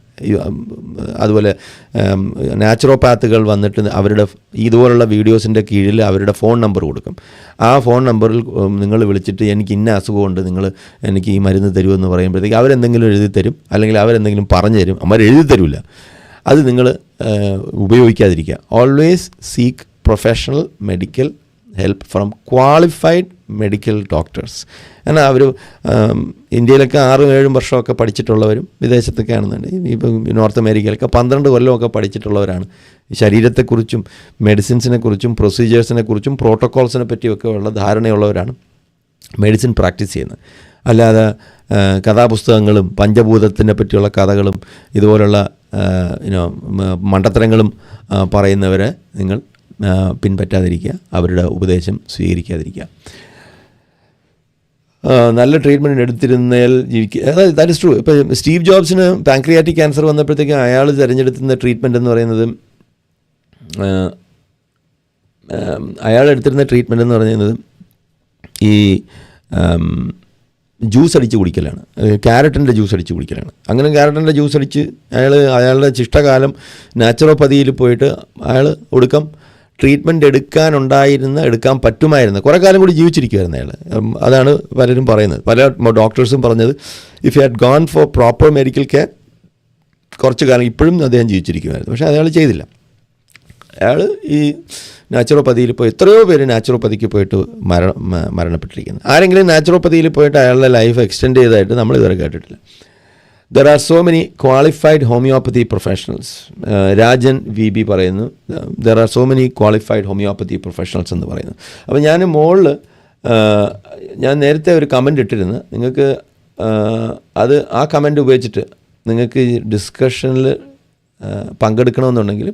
അതുപോലെ നാച്ചുറോപാത്തുകൾ വന്നിട്ട് അവരുടെ ഇതുപോലുള്ള വീഡിയോസിൻ്റെ കീഴിൽ അവരുടെ ഫോൺ നമ്പർ കൊടുക്കും. ആ ഫോൺ നമ്പറിൽ നിങ്ങൾ വിളിച്ചിട്ട് എനിക്ക് ഇന്ന അസുഖമുണ്ട്, നിങ്ങൾ എനിക്ക് ഈ മരുന്ന് തരുമെന്ന് പറയുമ്പോഴത്തേക്ക് അവരെന്തെങ്കിലും എഴുതി തരും, അല്ലെങ്കിൽ അവരെന്തെങ്കിലും പറഞ്ഞു തരും. അവർ എഴുതി തരില്ല. അത് നിങ്ങൾ ഉപയോഗിക്കാതിരിക്കുക. Always seek professional medical help from qualified medical doctors. എന്നാൽ അവർ ഇന്ത്യയിലൊക്കെ 6-7 വർഷമൊക്കെ പഠിച്ചിട്ടുള്ളവരും വിദേശത്തൊക്കെ ആണെന്നുണ്ടെങ്കിൽ ഇപ്പം നോർത്ത് അമേരിക്കയിലൊക്കെ 12 കൊല്ലമൊക്കെ പഠിച്ചിട്ടുള്ളവരാണ് ശരീരത്തെക്കുറിച്ചും മെഡിസിൻസിനെ കുറിച്ചും പ്രൊസീജിയേഴ്സിനെ കുറിച്ചും പ്രോട്ടോക്കോൾസിനെ പറ്റിയൊക്കെ ഉള്ള ധാരണയുള്ളവരാണ് മെഡിസിൻ പ്രാക്ടീസ് ചെയ്യുന്നത്. അല്ലാതെ കഥാപുസ്തകങ്ങളും പഞ്ചഭൂതത്തിനെ പറ്റിയുള്ള കഥകളും ഇതുപോലുള്ള മണ്ടത്തരങ്ങളും പറയുന്നവരെ നിങ്ങൾ പിൻപറ്റാതിരിക്കുക, അവരുടെ ഉപദേശം സ്വീകരിക്കാതിരിക്കുക. നല്ല ട്രീറ്റ്മെൻറ്റ് എടുത്തിരുന്നതിൽ ജീവിക്കുക. അതായത് ദാറ്റ് ഇസ് ട്രൂ. ഇപ്പോൾ സ്റ്റീവ് ജോബ്സിന് പാൻക്രിയാറ്റിക് ക്യാൻസർ വന്നപ്പോഴത്തേക്കും അയാൾ തിരഞ്ഞെടുക്കുന്ന ട്രീറ്റ്മെൻറ്റ് എന്ന് പറയുന്നത് എടുത്തിരുന്ന ട്രീറ്റ്മെൻറ്റ് എന്ന് പറയുന്നത് ഈ ജ്യൂസ് അടിച്ച് കുടിക്കലാണ്. ക്യാരറ്റിൻ്റെ ജ്യൂസ് അടിച്ച് കുടിക്കലാണ്. അങ്ങനെ ക്യാരറ്റിൻ്റെ ജ്യൂസ് അടിച്ച് അയാളുടെ ശിഷ്ടകാലം നാച്ചുറോപ്പതിയിൽ പോയിട്ട് അയാൾ ഒടുക്കം ട്രീറ്റ്മെൻറ്റ് എടുക്കാൻ പറ്റുമായിരുന്നു. കുറേ കാലം കൂടി ജീവിച്ചിരിക്കുമായിരുന്നു അയാൾ. അതാണ് പലരും പറയുന്നത്. പല ഡോക്ടേഴ്സും പറഞ്ഞത് if you had gone for proper medical care കുറച്ച് കാലം ഇപ്പോഴും അദ്ദേഹം ജീവിച്ചിരിക്കുമായിരുന്നു. പക്ഷേ അയാൾ ചെയ്തില്ല. അയാൾ ഈ നാച്ചുറോപ്പതിയിൽ പോയി എത്രയോ പേര് നാച്ചുറോപ്പതിക്ക് പോയിട്ട് മരണപ്പെട്ടിരിക്കുന്നു. ആരെങ്കിലും നാച്ചുറോപ്പതിയിൽ പോയിട്ട് അയാളുടെ ലൈഫ് എക്സ്റ്റെൻഡ് ചെയ്തതായിട്ട് നമ്മൾ ഇതുവരെ കേട്ടിട്ടില്ല. There are so many qualified homeopathy professionals. Rajan VB പറയുന്നു, there are so many qualified homeopathy professionals എന്ന് പറയുന്നു. അപ്പോൾ ഞാൻ നേരത്തെ ഒരു കമൻ്റ് ഇട്ടിരുന്നു. നിങ്ങൾക്ക് അത് ആ കമൻ്റ് ഉപയോഗിച്ചിട്ട് നിങ്ങൾക്ക് ഡിസ്കഷനിൽ പങ്കെടുക്കണമെന്നുണ്ടെങ്കിൽ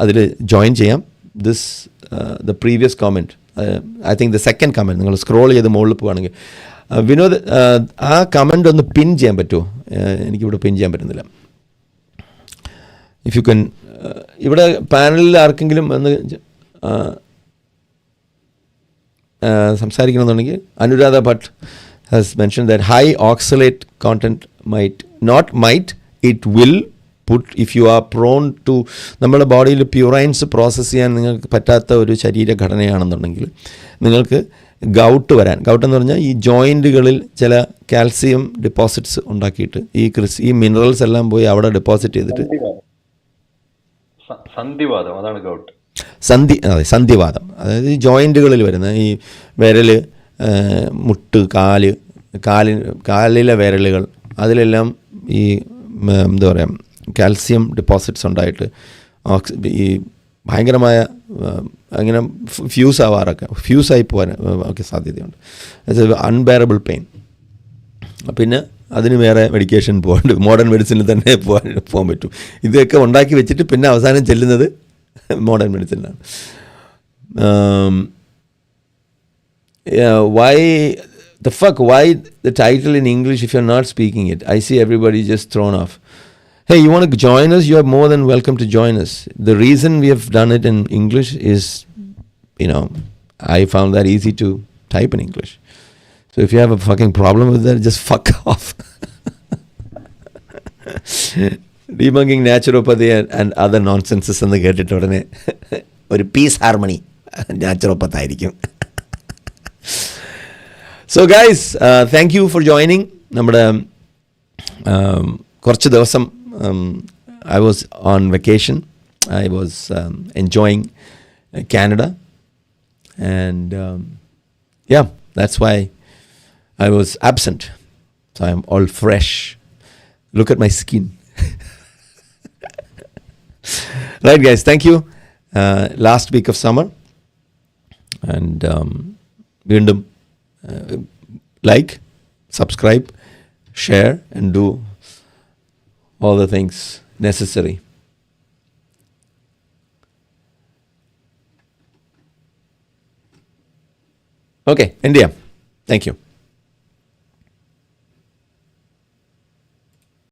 അതിൽ ജോയിൻ ചെയ്യാം. the previous comment, I think the second comment, നിങ്ങൾ സ്ക്രോൾ ചെയ്ത് മുകളിൽ പോവുകയാണെങ്കിൽ വിനോദ് ആ കമൻ്റ് ഒന്ന് പിൻ ചെയ്യാൻ പറ്റുമോ? എനിക്കിവിടെ പിൻ ചെയ്യാൻ പറ്റുന്നില്ല. ഇഫ് യു കൻ, ഇവിടെ പാനലിൽ ആർക്കെങ്കിലും ഒന്ന് സംസാരിക്കണമെന്നുണ്ടെങ്കിൽ Anuradha Bhatt has mention that high oxalate content it will put if you are prone to, നമ്മുടെ ബോഡിയിൽ പ്യൂറൈൻസ് പ്രോസസ്സ് ചെയ്യാൻ നിങ്ങൾക്ക് പറ്റാത്ത ഒരു ശരീരഘടനയാണെന്നുണ്ടെങ്കിൽ നിങ്ങൾക്ക് ഗൗട്ട് എന്ന് പറഞ്ഞാൽ ഈ ജോയിൻറ്റുകളിൽ ചില കാൽസ്യം ഡെപ്പോസിറ്റ്സ് ഉണ്ടാക്കിയിട്ട് ഈ മിനറൽസ് എല്ലാം പോയി അവിടെ ഡെപ്പോസിറ്റ് ചെയ്തിട്ട് സന്ധിവാദം, അതാണ് ഗൗട്ട്. സന്ധിവാദം. അതായത് ഈ ജോയിൻറ്റുകളിൽ വരുന്ന ഈ വിരൽ, മുട്ട്, കാലിലെ വിരലുകൾ, അതിലെല്ലാം ഈ എന്താ പറയുക കാൽസ്യം ഡെപ്പോസിറ്റ്സ് ഉണ്ടായിട്ട് ഈ ഭയങ്കരമായ അങ്ങനെ ഫ്യൂസായി പോകാൻ ഒക്കെ സാധ്യതയുണ്ട്. Unbearable pain. പിന്നെ അതിന് വേറെ മെഡിക്കേഷൻ പോകാണ്ട് മോഡേൺ മെഡിസിനിൽ തന്നെ പോകാൻ പറ്റും. ഇതൊക്കെ ഉണ്ടാക്കി വെച്ചിട്ട് പിന്നെ അവസാനം ചെല്ലുന്നത് modern മെഡിസിനിലാണ്. Why the title in English if you're not speaking it? I see everybody just thrown off. Hey, you want to join us? You are more than welcome to join us. The reason we have done it in English is, I found that easy to type in English. So if you have a fucking problem with that, just fuck off. Debunking naturopathy and other nonsenses എന്ന് കേട്ടിട്ട് ഉടനെ ഒരു piece harmony നാച്ചുറോപ്പത്ത് ആയിരിക്കും. So guys thank you for joining. നമ്മുടെ കുറച്ച് ദിവസം I was on vacation. I was enjoying Canada, and yeah, that's why I was absent. So I'm all fresh. Look at my skin. Right, guys, thank you. Last week of summer, and വീണ്ടും like, subscribe, share, and do all the things necessary. Okay, India. Thank you.